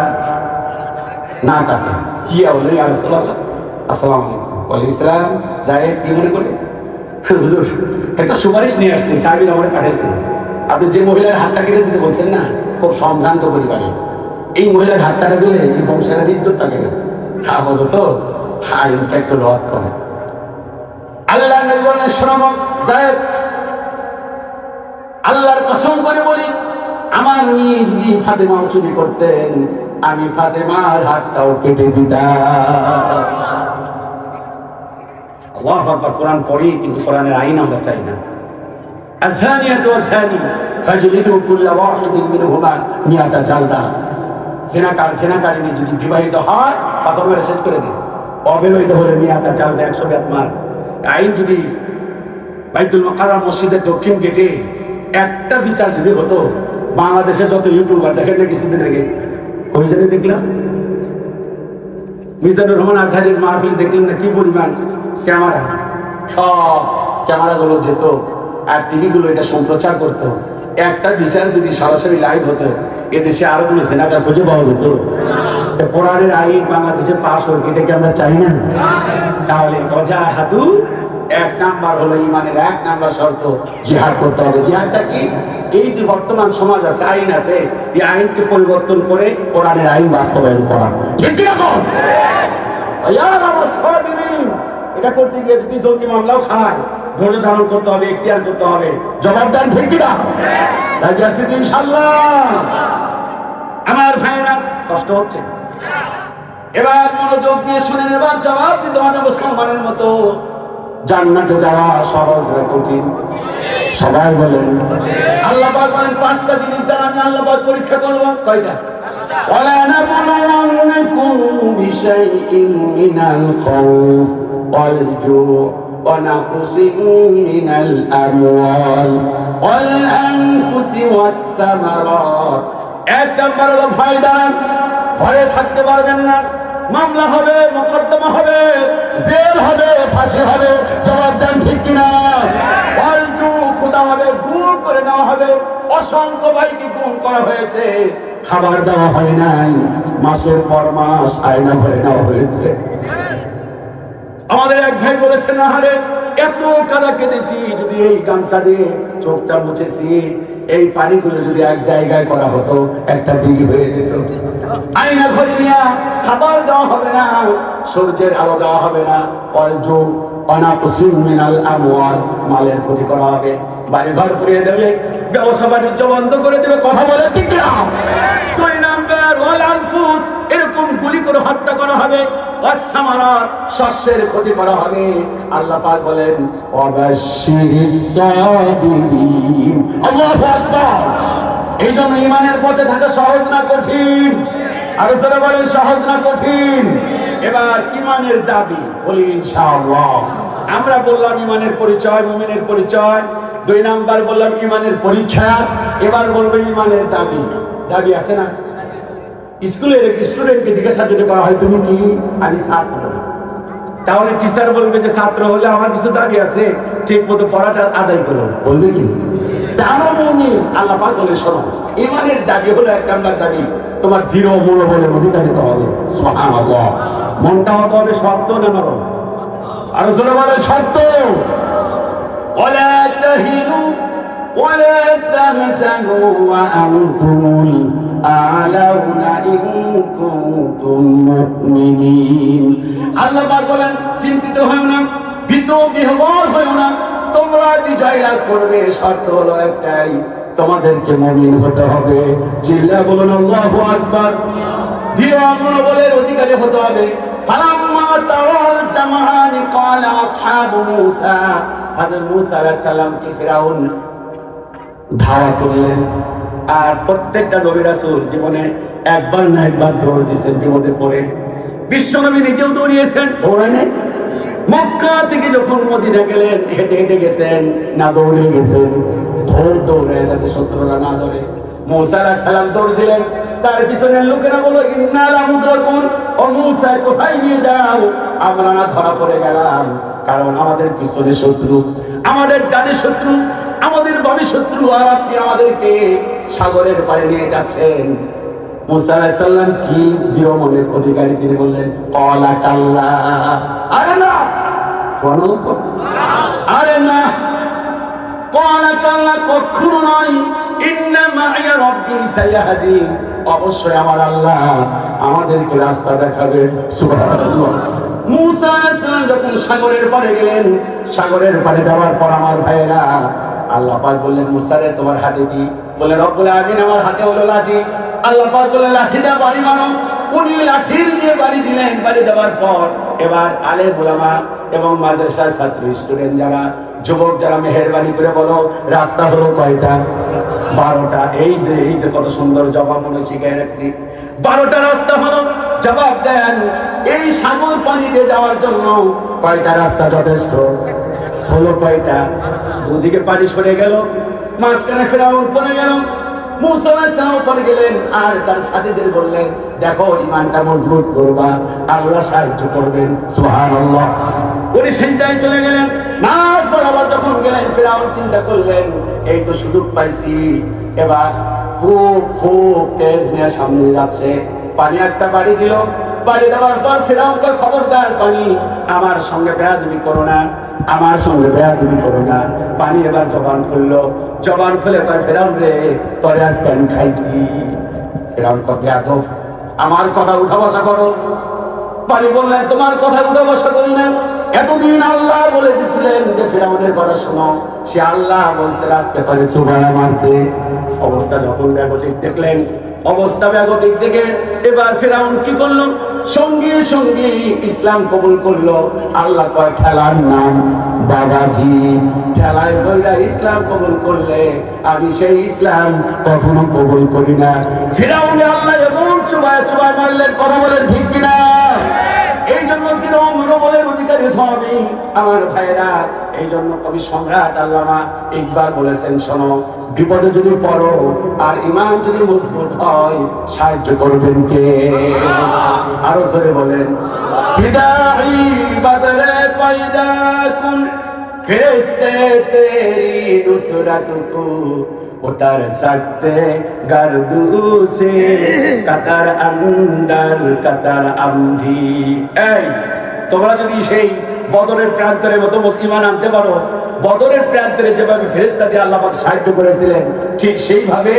না কাটে। কি বলে? ইয়া রাসূলুল্লাহ, আসসালামু আলাইকুম। ওয়ালাইকুম আসসালাম। যায় কি মনে করে? হুজুর একটা সুপারিশ নিয়ে আসছি, সাহাবীরা আমার কাটাইছে। আপনি যে মহিলার হাতটা কেটে দিতে বলছেন না, খুব সম্ভ্রান্ত পরিবারে, এই মহিলার হাত কাটা দিলে এই বংশের ইজ্জত থাকে না। আপাতত আইনটা একটু রদ করে। আল্লাহ নবী বলেন শোনো যায়েদ, আল্লাহর কসম করে বলি আমার মেয়ে যদি ফাতেমা চুরি করতেন আমি ফাতেমার হাতটাও কেটে দিতাম। আল্লাহু আকবার। কোরআন পড়ি কিন্তু কোরআনের আইন আমরা চাই না। আযযানিয়াতু ওয়াযানি ফাজলিদু কুল্লা ওয়াহিদিন মিনহুমা মিয়াতা জালদা। জেনাকারিনী যদি বিবাহিত হয় পাথর মেরে শেষ করে দিন, অবিবাহিত হলে মিয়াতা জালদা 100 বেত মার। আইন যদি বাইতুল মুকাররম মসজিদের দক্ষিণ গেটে একটা বিচার যদি হতো, বাংলাদেশে যত ইউটিউবার দেখেন না কিছুদিন আগে অভিযানে দেখলাম, মিজানুর রহমান আজহারের মাহফিল দেখলেন না, কি পরিমাণ ক্যামেরা, সব ক্যামেরাগুলো যেত আর টিভিগুলো এটা সম্প্রচার করতো। একটা বিচার যদি সরাসরি লাইভ হতো এদেশে আরো কোনো জেনাকা খুঁজে পাওয়া যেত। কোরআনের আইন বাংলাদেশে পাস হোক, এটাকে আমরা চাই না। তাহলে ওয়াজাহাদু, এক নাম্বার হলো ইমানের 1 নাম্বার শর্ত, জিহাদ করতে হবে। জিহাদটা কি? এই যে বর্তমান সমাজ আছে, আইন আছে, এই আইনকে পরিবর্তন করে কোরআনের আইন বাস্তবায়ন করা, ঠিক কি এখন? এটা করতে গিয়ে যদি জঙ্গি মামলাও খায়, ধৈর্য ধারণ করতে হবে, ইখতিয়ার করতে হবে, জবাব দেন, ঠিক কিনা? রাজি আছি ইনশাআল্লাহ। আমার ভাইয়েরা কষ্ট হচ্ছে, এবার মনোযোগ দিয়ে শুনেন, এবার জবাব দিতে হবে মুসলমানের মতো। জান্নাতে যাওয়া সহজ না কঠিন? সবাই বলেন। আল্লাহ পাক বলেন 5টা জিনিস দ্বারা আমি আল্লাহ পাক পরীক্ষা করব। কয়টা? ওয়ালা নাবলুওয়ান্নাকুম বিশাইইন মিনাল খাউফ ওয়াল জু' ওয়া নাকসিন মিনাল আমওয়াল ওয়াল আনফুসি ওয়াস সামারাত। এক নাম্বার হলো ভয় দ্বারা ঘরে থাকতে পারবেন না, মামলা হবে, মোকদ্দমা হবে, জেল হবে, ফাঁসি হবে। জবাব দেন ঠিক কিনা? অল্টু খোদা হবে, গুম করে নেওয়া হবে। অসংখ্য ভাইকে গুম করা হয়েছে, খাবার দেওয়া হয় নাই, মাসের পর মাস আয়না ভরে নেওয়া হয়েছে। আমাদের এক ভাই বলেছে, না হারে এত কাদা কেঁদেছি, যদি এই গামছা দিয়ে চোখটা মুছেছি, এই পানিগুলো যদি এক জায়গায় করা হতো একটা দিঘি হয়ে যেত। আয়না ঘরে নিয়ে খাবার দেওয়া হবে না, সূর্যের আলো দেওয়া হবে না, অল্জু অনাকুসিম মিনাল আমওয়াল, মালের ক্ষতি করা হবে, বাড়ি ঘর পুড়িয়ে দেবে, ব্যবসা বাণিজ্য বন্ধ করে দেবে। কথা বলে ঠিক না? 2 নাম্বার ওয়াল আনফুস, এরকম গুলি করে হত্যা করা হবে। ওয়াসসামারাত, শস্যের ক্ষতি করা হবে। আল্লাহ পাক বলেন ওয়াবাশশিরিস সাবিরিন। আল্লাহু আকবার। এই জন্য ঈমানের পথে থাকা সহজ না কঠিন? আর যারা বলেন সহজ না কঠিন? এবার ঈমানের দাবি বলি ইনশাআল্লাহ। আমরা বললাম ঈমানের পরিচয়, মুমিনের পরিচয়। 2 নাম্বার বললাম ঈমানের পরীক্ষা। এবার বলবো ঈমানের দাবি। দাবি আছে না? স্কুলের স্টুডেন্টকে জিজ্ঞাসা যদি করা হয় তুমি কি? আমি ছাত্র। তাহলে টিচার বলবে যে ছাত্র হলে আমার কিছু দাবি আছে, ঠিক মতো পড়াটা আদায় করো, বলবে কি? আমরা মুমিন। আল্লাহ পাক বলে শোনো, ঈমানের দাবি হলো 1 নাম্বার দাবি, তোমার দৃঢ় মনোবলের অধিকারিত হবে। সুবহানাল্লাহ। মনটা হতে হবে শক্ত না নরম? আর জোরে বলেন শক্ত। ওয়ালা তাহিনু ওয়ালা তাহজানু ওয়া আনতুমুল আ'লাউনা ইন কুনতুম মুমিনিন। আল্লাহ পাক বলেন চিন্তিত হয়ো না, ভীত বিহ্বল হয়ো না, তোমরা বিজয় লাভ করবে। শর্ত হলো একটাই, তোমাদেরকে মুমিন হতে হবে। চিল্লা বলুন আল্লাহু আকবার। দৃঢ় মনোবলের অধিকারী হতে হবে। ফালাম্মা তাওয়াল জামাআনি ক্বালা আসহাবু মূসা, হযরত মূসা আলাইহিস সালামকে ফিরাউন ধাওয়া করলেন। আর প্রত্যেকটা নবী রাসূল জীবনে একবার না একবার দৌড় দিয়েছেন বিপদে পড়ে। বিশ্বনবী নিজেও দৌড়িয়েছেন, দৌড়ানে মক্কা থেকে যখন মদিনা গেলেন হেঁটে হেঁটে গেছেন, না দৌড়ে গেছেন? দৌড়ে, যাতে শত্রুরা না ধরে। মূসা আলাইহিস সালাম দৌড় দিলেন, তার পিছনের লোকেরা বলল ইন্না লামুদরাকুন, ও মূসা কোথায় নিয়ে যাও? আমরা না ধরা পড়ে গেলাম, কারণ আমাদের পিছনে শত্রু, আমাদের ডানে শত্রু, আমাদের বামে শত্রু, আর আপনি আমাদেরকে সাগরের পাড়ে নিয়ে যাচ্ছেন। মূসা আলাইহিস সালাম কি দৃঢ় মনের অধিকারী, তিনি বললেন ক্বালা কাল্লা, আরে না, সুবহানাল্লাহ, আরে না, ক্বালা কাল্লা, কখনো নয়, ইন্না মাইয়া রাব্বি সায়াহদিন, অবশ্যই আমার আল্লাহ আমাদেরকে রাস্তা দেখাবেন। সুবহানাল্লাহ। মূসা আলাইহিস সালাম যখন সাগরের পাড়ে গেলেন, সাগরের পাড়ে যাওয়ার পর আমার ভাইয়েরা, আল্লাহ পাক বললেন মূসা রে তোমার হাতে কি? বলে রব্বুল আলামিন আমার হাতে হলো লাঠি। আল্লাহ পাক বললেন লাঠি দিয়ে বাড়ি মারো। উনি লাঠির দিয়ে বাড়ি দিলেন। বাড়ি দেওয়ার পর এবার আলেম উলামা এবং মাদ্রাসার ছাত্র স্টুডেন্ট যারা, যুবক যারা, মেহেরবানি করে বলো রাস্তা হলো কয়টা? 12টা। এই যে কত সুন্দর জবাব মনে শিখাই রাখছি। 12টা রাস্তা হলো। জবাব দেন, এই সাগর পানি দিয়ে যাওয়ার জন্য কয়টা রাস্তা যথেষ্ট? হলো কয়টা? দুদিকে পানি সরে গেল, মাঝখানে ফেরাউন পড়ে গেল, মূসা আলাইহিস সালাম পড়ে গেলেন। আর তার সাথীদের বললেন দেখো ঈমানটা মজবুত করবা, আল্লাহ সাহায্য করবেন। সুবহানাল্লাহ। উনি সিজদায় চলে গেলেন। নামাজ পড়াবার যখন গেলেন, ফেরাউন চিন্তা করলেন এই তো সুযোগ পাইছি, এবার খুব তেজ নিয়ে সামনে যাচ্ছে। পানি একটা বাড়ি দিল। বাড়ি দেওয়ার পর ফেরাউনকে খবরদার, পানি আমার সঙ্গে বেয়াদবি করো না, আমার সঙ্গে বেয়াদবি করো না। পানি এবার জবান খুললো। জবান খুলে কয় ফেরাউন রে তোরে আজকে আমি খাইছি। ফেরাউন কয় বেয়াদব, আমার কথা উঠা বসা করো। পানি বললেন তোমার কথা উঠা বসা করি না, এতদিন আল্লাহ বলে দিয়েছিলেন যে ফেরাউনের কথা শোনো, সে আল্লাহ বলছে আজকে তোরে চুবায়া মারতে। অবস্থা যখন বেগতিক দেখলেন, অবস্থা বেগতিক দেখে এবার ফেরাউন কি করলো? সঙ্গে সঙ্গে ইসলাম কবুল করলো। আল্লাহ কয় ঠেলার নাম বাবাজি, ঠেলায় কইরা ইসলাম কবুল করলে আমি সেই ইসলাম কখনো কবুল করি না। ফিরাউনে আল্লাহ এমন চুবায় চুবায় মারলেন, কথা বলেন ঠিক কিনা? এই জন্য মনোবলের অধিকারী হতে হবে আমার ভাইরা। এই জন্য কবি সম্রাট আল্লামা ইকবাল বলেছেন, শোনো, বিপদে যদি পড়ো আর ঈমান যদি মজবুত হয়, সাহায্য করবেন কে? আরো জোরে বলেন, ফিদাই বদরে পয়দা কুন ফেরেশতে তেরি নুসরত কো उतर सकते गर्दू से कतर अंदर कतर अम्भी। এই তোমরা যদি সেই বদরের প্রান্তরের মতো মুসলিমান আনতে পারো, বদরের প্রান্তরে যেভাবে ফেরেশতা দিয়ে আল্লাহ পাক সাহায্য করেছিলেন, ঠিক সেইভাবে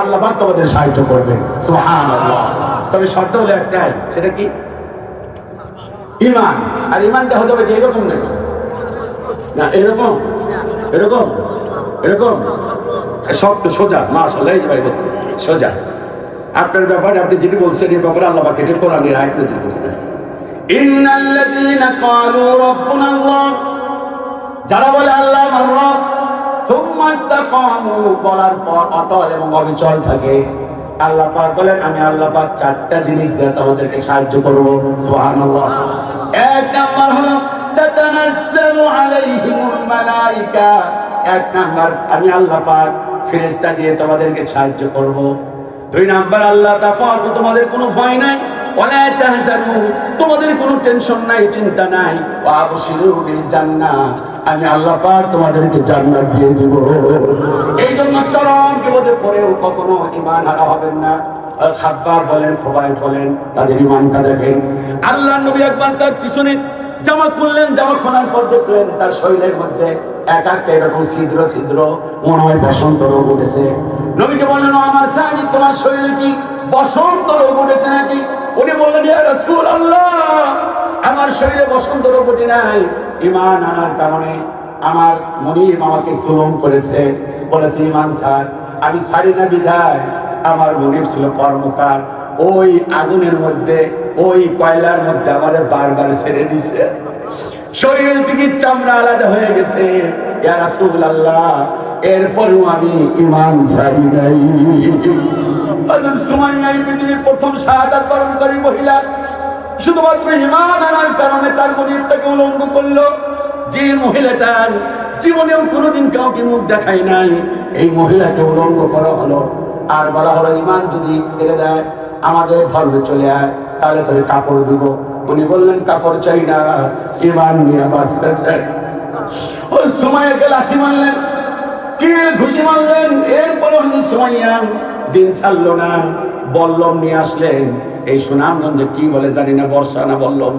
আল্লাহ পাক তোমাদের সাহায্য করবেন। সুবহানাল্লাহ। তবে শর্ত হলো একটাই, সেটা কি? ঈমান। আর ঈমানটা হতে হবে এরকম নাকি না? এরকম এরকম এরকম শক্ত সোজা, মাশাআল্লাহ, এই ভাই বলছে সোজা। আপনার ব্যাপারে আপনি যেটি বলছেন এই ব্যাপারে আল্লাহ পাক এটা কোরআনের আয়াত নাযিল করেছেন, ইন্নাল্লাযীনা ক্বালু রাব্বুনাল্লাহ, যারা বলে আল্লাহ আমার রব, সুম্মা ইসতাকামু, বলার পর অটল এবং অবিচল থাকে, আল্লাহ পাক বলেন আমি আল্লাহ পাক চারটা জিনিস দিয়ে তোমাদেরকে সাহায্য করব। সুবহানাল্লাহ। এক নাম্বার হলো তাতানাজ্জালু আলাইহিমুল মালায়েকা, এক নাম্বার আমি আল্লাহ পাক ফেরেশতা দিয়ে তোমাদেরকে সাহায্য করব। দুই নাম্বার আল্লাহ তাখাফু, তোমাদের কোনো ভয় নাই, ওয়ালা তাহজানু, তোমাদের কোনো টেনশন নাই, চিন্তা নাই, ওয়া আবশিরু বিল জান্নাহ, আমি আল্লাহ পাক তোমাদেরকে জান্নাত দিয়ে দেব। এই জন্য চরম বিপদে পড়েও কখনো ঈমান হারা হবেন না। খাব্বার বলেন, খোবাইব বলেন, তাদের ঈমানটা দেখেন। আল্লাহ নবী একবার তার পিছনে জামা খুললেন, জামা খোলার পর দেখলেন তার শরীরের মধ্যে এক একটা এরকম ছিদ্র ছিদ্র, মনে হয় বসন্ত রোগ উঠেছে। নবীকে বললেন, আমার সাহাবী, তোমার শরীরে কি বসন্ত রোগ উঠেছে নাকি? উনি বললেন, ইয়া রাসূলুল্লাহ, আমার শরীরে বসন্ত রোগ উঠে নাই, ঈমান আনার কারণে আমার মনিব আমাকে জুলুম করেছে, বলেছে ঈমান ছাড়। আমি ছাড়ি না বিধায় আমার মনিব ছিল কর্মকার, ওই আগুনের মধ্যে, ওই কয়লার মধ্যে আমারে বারবার ছেড়ে দিছে, শরীর থেকে চামড়া আলাদা হয়ে গেছে। ইয়া রাসূলুল্লাহ, এরপরেও আমি ঈমান ছাড়ি নাই। হযরত সুমাইয়া পৃথিবীর প্রথম শাহাদাত বরণকারী মহিলা, শুধুমাত্র ঈমান আনার কারণে তার মনিবটাকে উলঙ্গ করলো। যে মহিলাটার জীবনেও কোনোদিন কাউকে মুখ দেখায় নাই, এই মহিলাকে উলঙ্গ করা হলো। আর বলা হলো, ঈমান যদি ছেড়ে দেয়, আমাদের ধর্মে চলে আয়, তাহলে তোরে কাপড় দিব। উনি বললেন, কাপড় চাই না, ঈমান নিয়ে বাঁচতে চাই। ওই সুমাইয়াকে লাথি মারলেন, কি ঘুষি মারলেন। এরপরে সুমাইয়া দিন ছাড়লো না, বল্লম নিয়ে আসলেন। এই সুনামগঞ্জে কি বলে জানি না, বর্ষা না বল্লম,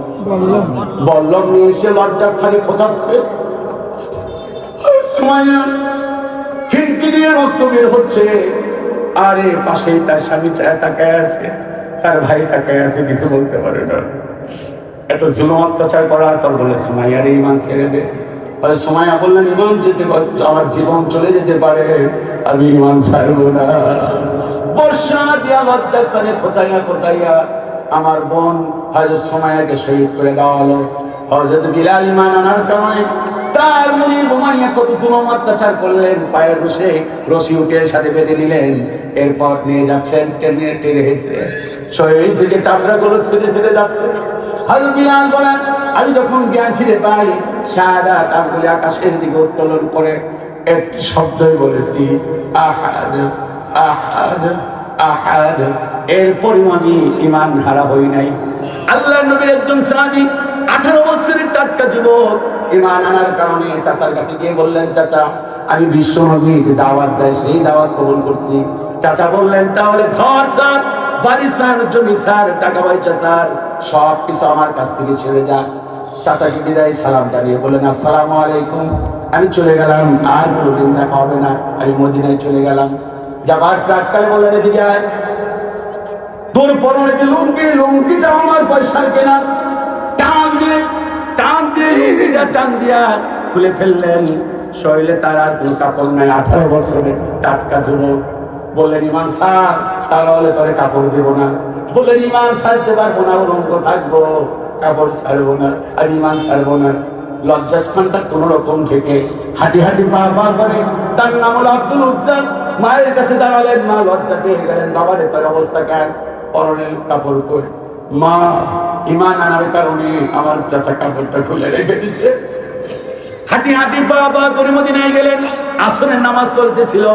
বল্লম নিয়ে এসে লজ্জার খালি খোঁচাচ্ছে। সুমাইয়া খিড়কি দিয়ে রক্ত বের হচ্ছে, আরে পাশেই তার স্বামী তাকায় আছে, তার ভাই তাকায় আছে, কিছু বলতে পারে না। এত জুলুম অত্যাচার করার পর বলে, সুমাইয়ার ঈমান ছেড়ে দে। সুমাইয়া বললেন, ঈমান যেতে পারে, আমার জীবন চলে যেতে পারে, আমি ঈমান ছাড়বো না। বর্ষা দিয়া লজ্জাস্থানে খোঁচাইয়া খোঁচাইয়া আমার বোন হযরত সুমাইয়াকে শহীদ করে দেওয়া হলো। হযরত বিলাল ঈমান আনার কারণে তার মুনিব উমাইয়া কত জুলুম অত্যাচার করলেন, পায়ের রশি উটের সাথে বেঁধে নিলেন, এরপর নিয়ে যাচ্ছেন, টেনে টেনে হেসে শরীর দিকে চামড়াগুলো ছেড়ে ছেড়ে যাচ্ছে। হযরত বিলাল বলেন, আমি যখন জ্ঞান ফিরে পাই, শাহাদাত আঙ্গুলে আকাশের দিকে উত্তোলন করে একটি শব্দই বলেছি, আহাদ আহাদ আহাদ। এরপর আমি ঈমান হারা হই নাই। আল্লাহর নবীর একজন সাহাবী, 18 বছরের টাটকা যুবক, ঈমান আনার কারণে চাচার কাছে গিয়ে বললেন, চাচা, আমি বিশ্ব নবী যে দাওয়াত দেয় সেই দাওয়াত কবুল করছি। চাচা বললেন, তাহলে ঘর স্যার, বাড়ি স্যার, জমি স্যার, টাকা পয়সা স্যার, সব কিছু আমার কাছ থেকে ছেড়ে যা। চাচাকে বিদায় সালাম জানিয়ে বললেন, আসসালামু আলাইকুম। আমি চলে গেলাম, আর কোনোদিন দেখা হবে না। আমি মদিনায় চলে গেলাম। যাবার প্রাক্কালে বললেন, এদিকে আয়, তোর পরনে যে লুঙ্গি, লুঙ্গিটা আমার পয়সার কেনা। টান দিয়ে লুঙ্গিটা টান দিয়া খুলে ফেললেন। শরীরে তার আর কোনো কাপড় নাই। 18 বছরের টাটকা যুবক। বললেন, ঈমান স্যার, তাহলে তোরে কাপড় দেব না। বললেন ঈমান ছাড়তে পারবো না, উলঙ্গ থাকবো, কাপড় ছাড়বো না, আর ঈমান ছাড়বো না। লজ্জাস্থানটা কোন রকম থেকে হাঁটি হাঁটি পা পা করে, তার নাম হলো আব্দুল উজ্জা। মায়ের কাছে দাঁড়ালেন, মা লজ্জা পেয়ে গেলেন, বাবারে তোর অবস্থা কেন, পরনের কাপড় কই? মা ঈমান আনার কারণে আমার চাচা কাপড়টা খুলে রেখে দিছে। হাঁটি হাঁটি পা পা করে মদিনায় গেলেন। আসরের নামাজ চলতেছিল,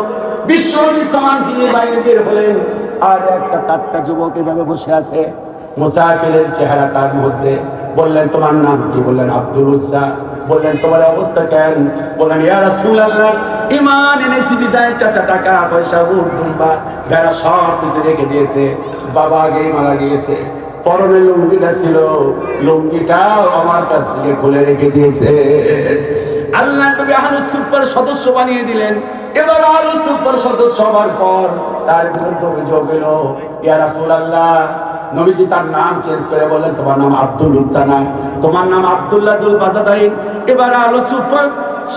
বিশ্বনবী সালাম দিয়ে বাইরে বের হলেন, আর একটা টাটকা যুবক এভাবে বসে আছে, মুসাফিরের চেহারা তার মধ্যে। বললেন তোমার নাম কি? বললেন আব্দুল উজ্জা। বললেন তোমার অবস্থা কেন? বললেন ইয়া রাসূলুল্লাহ, ঈমান এনেছি বিদায় চাচা টাকা পয়সা উট দুম্বা যারা সব কিছু রেখে দিয়েছে, বাবা আগেই মারা গিয়েছে, পরনে লুঙ্গিটা ছিল, লুঙ্গিটাও আমার কাছ থেকে খুলে রেখে দিয়েছে। আল্লাহ নবী আহলুস সুফার সদস্য বানিয়ে দিলেন। এবার আহলুস সুফার সদস্য হওয়ার পর তার বিরুদ্ধে অভিযোগ এলো, ইয়া রাসূলুল্লাহ, নবীজি তার নাম চেঞ্জ করে বললেন তোমার নাম আব্দুল উজ্জা না, তোমার নাম আব্দুল্লাহ যুল বাজাদাইন। এবার আহলুস সুফার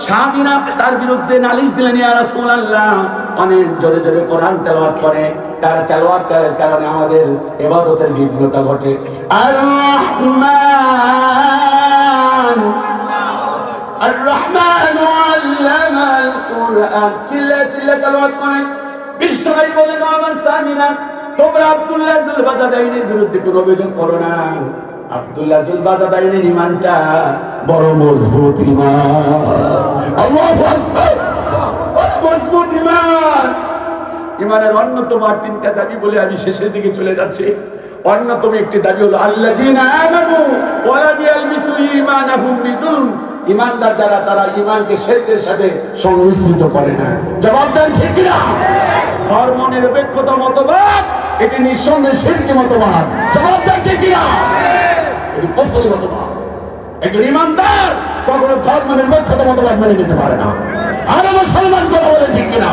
সাহাবীরা তার বিরুদ্ধে নালিশ দিলেন, ইয়া রাসূলুল্লাহ, অনেক জোরে জোরে কোরআন তেলাওয়াত করে, তার তেলাওয়াত করার কারণে আমাদের ইবাদতের বিঘ্নতা ঘটে। আর রহমান আর রহমান আল্লামাল কুরআন, চিল্লা চিল্লা তেলাওয়াত করে। বিশ্বনবী বলেন, আমার সামিনা, তোমরা আব্দুল্লাহ যুল বাজাদাইনের বিরুদ্ধে কোনো অভিযোগ করো না। আব্দুল্লাহ যুল বাজাদাইনের ঈমানটা বড় মজবুত ঈমান। আল্লাহু আকবার, বড় মজবুত ঈমান। ঈমানের অন্যতম আর তিনটা দাবি বলে আমি শেষের দিকে চলে যাচ্ছি। অন্যতম একটি দাবি হলো আল্লাযীনা আমানু ওয়া লাম ইয়ালবিসু ঈমানাহুম বিযুলম। ঈমানদার যারা, তারা ঈমানকে শিরকের সাথে সংমিশ্রিত করে না। জবাব দেন ঠিক কি না? ধর্ম নিরপেক্ষতা মতবাদ এটি নিঃসন্দেহে শিরকি মতবাদ। জবাব দেন ঠিক কি না? এটি কুফরি মতবাদ। একজন ঈমানদার কখনো ধর্ম নিরপেক্ষতা মতবাদ মেনে নিতে পারে না। আর মুসলমান কথা বলে ঠিক কি না?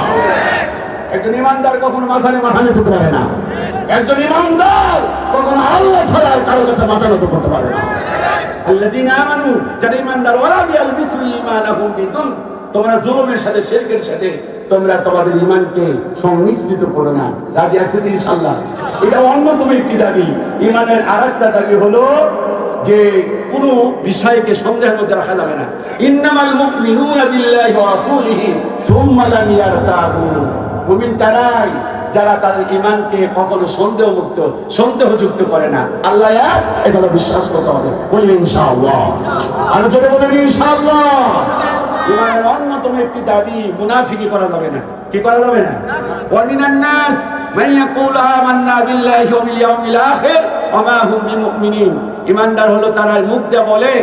একজন ঈমানদার কখনো মাঝারে মাথা নত করতে পারে না। একজন ঈমানদার কখনো আল্লাহ ছাড়া কারো কাছে মাথা নত করতে পারে না। আল্লাযীনা আমানু, যারা ঈমানদার, ওয়া লাম ইয়ালবিসু ঈমানাহুম বিযুলম, তোমরা জুলুমের সাথে শিরকের সাথে তোমরা তোমাদের ঈমানকে সংমিশ্রিত করো না। রাজি আছেন ইনশাআল্লাহ? এটা অন্যতম একটি দাবি। ঈমানের আরেকটা দাবি হলো যে কোনো বিষয়কে সন্দেহের মধ্যে রাখা যাবে না। ইন্নামাল মুমিনুনা বিল্লাহি ওয়া রাসূলিহি সুম্মা লাম ইয়ারতাবু। মুমিন তারাই যারা তাদের ঈমানকে কখনো সন্দেহযুক্ত করে না। আল্লাহ এক, এটা বিশ্বাস করতে হবে। বলি ইনশাআল্লাহ। আর জোরে বলেন ইনশাআল্লাহ। ঈমানের অন্যতম একটি দাবি, মুনাফিকি করা যাবে না। কি করা যাবে না? ওয়া মিনান নাস মান ইয়াকুলু আমান্না বিল্লাহি ওয়া বিল ইয়াউমিল আখির ওয়া মা হুম বিমুমিনিন। ঈমানদার হলো তারা মুখ দিয়ে বলে,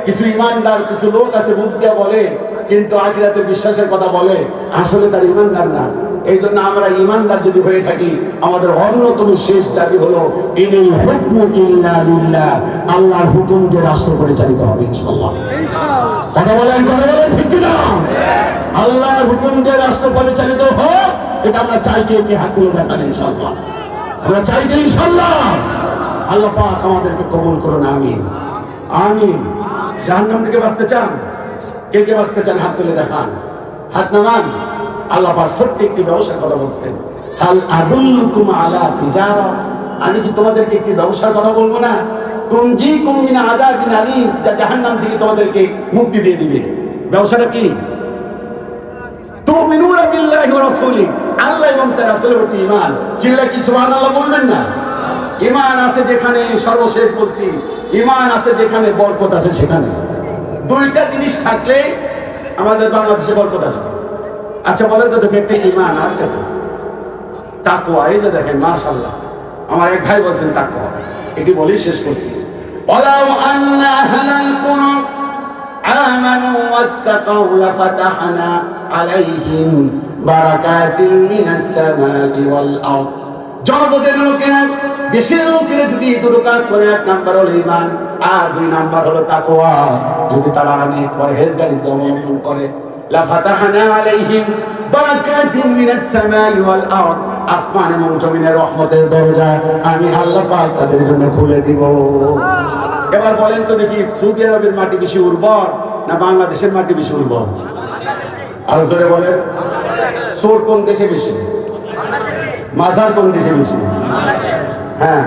কিছু ঈমানদার কিছু লোক আছে মুখ দিয়ে বলে কিন্তু আখিরাতে বিশ্বাসের কথা বলে, আসলে তার ঈমানদার না। এই জন্য আমরা ঈমানদার যদি হয়ে থাকি, আমাদের অন্যতম শেষ দাবি হলো ইনিল হুকমু ইল্লা লিল্লাহ, আল্লাহর হুকুম দিয়ে রাষ্ট্র পরিচালিত হবে ইনশাআল্লাহ। কথা বলেন ঠিক কি না? আল্লাহর হুকুম দিয়ে রাষ্ট্র পরিচালিত হোক, এটা আমরা চাই। কে হাত তুলে দেখান ইনশাআল্লাহ? আমরা চাই যে ইনশাআল্লাহ। আল্লাহ পাক আমাদেরকে কবুল করুন, আমিন আমিন। জাহান্নাম থেকে বাঁচতে চান? কে কে বাঁচতে চান? হাত তুলে দেখান, হাত নামান। আল্লাহ পাক সত্যি একটি ব্যবসার কথা বলছেন, হাল আদুল্লুকুম আলা তিজারা, আমি কি তোমাদেরকে একটি ব্যবসার কথা বলবো না? তুনজিকুম মিন আযাবিন আলীম, যা জাহান্নাম থেকে তোমাদেরকে মুক্তি দিয়ে দিবে। ব্যবসাটা কি? তুমিনুনা বিল্লাহি ওয়া রাসূলিহি, আল্লাহ এবং তার রাসূলের প্রতি ঈমান। চিল্লা কি সুবহানাল্লাহ বলবেন না? ঈমান আছে যেখানে, সর্বশেষ বলছি, ঈমান আছে যেখানে বরকত আছে সেখানে। দুইটা জিনিস থাকলে আমাদের বাংলাদেশে বরকত আসবে। আচ্ছা বলেন তো দেখে, একটা ঈমান আর একটা তাকওয়া। এই যে দেখেন, মাশাআল্লাহ, আমার এক ভাই বলছেন তাকওয়া। এটি বলি শেষ করছি। ওয়ালাউ আন্না আহলাল কুরআন আমানু ওয়াত্তাকাউ লাফাতাহনা আলাইহিম বারাকাতিন মিনাস সামাই ওয়াল আরদ। জনপদের লোকেরা, দেশের লোকেরা যদি দুটো কাজ করে, এক নাম্বার হলো ঈমান, আর দুই নাম্বার হলো তাকওয়া, যদি তারা অনেক পরহেজগারি অবলম্বন করে, লাফাতাহনা আলাইহিম বারাকাতিন মিনাস সামাই ওয়াল আরদ, আসমান এবং জমিনের রহমতের দরজা আমি আল্লাহ পাক তাদের জন্য খুলে দিব। এবার বলেন তো দেখি, সৌদি আরবের মাটি বেশি উর্বর না বাংলাদেশের মাটি বেশি উর্বর? আরো জোরে বলেন। সোর কোন দেশে বেশি? মাজার কোন দেশে বেশি? হ্যাঁ,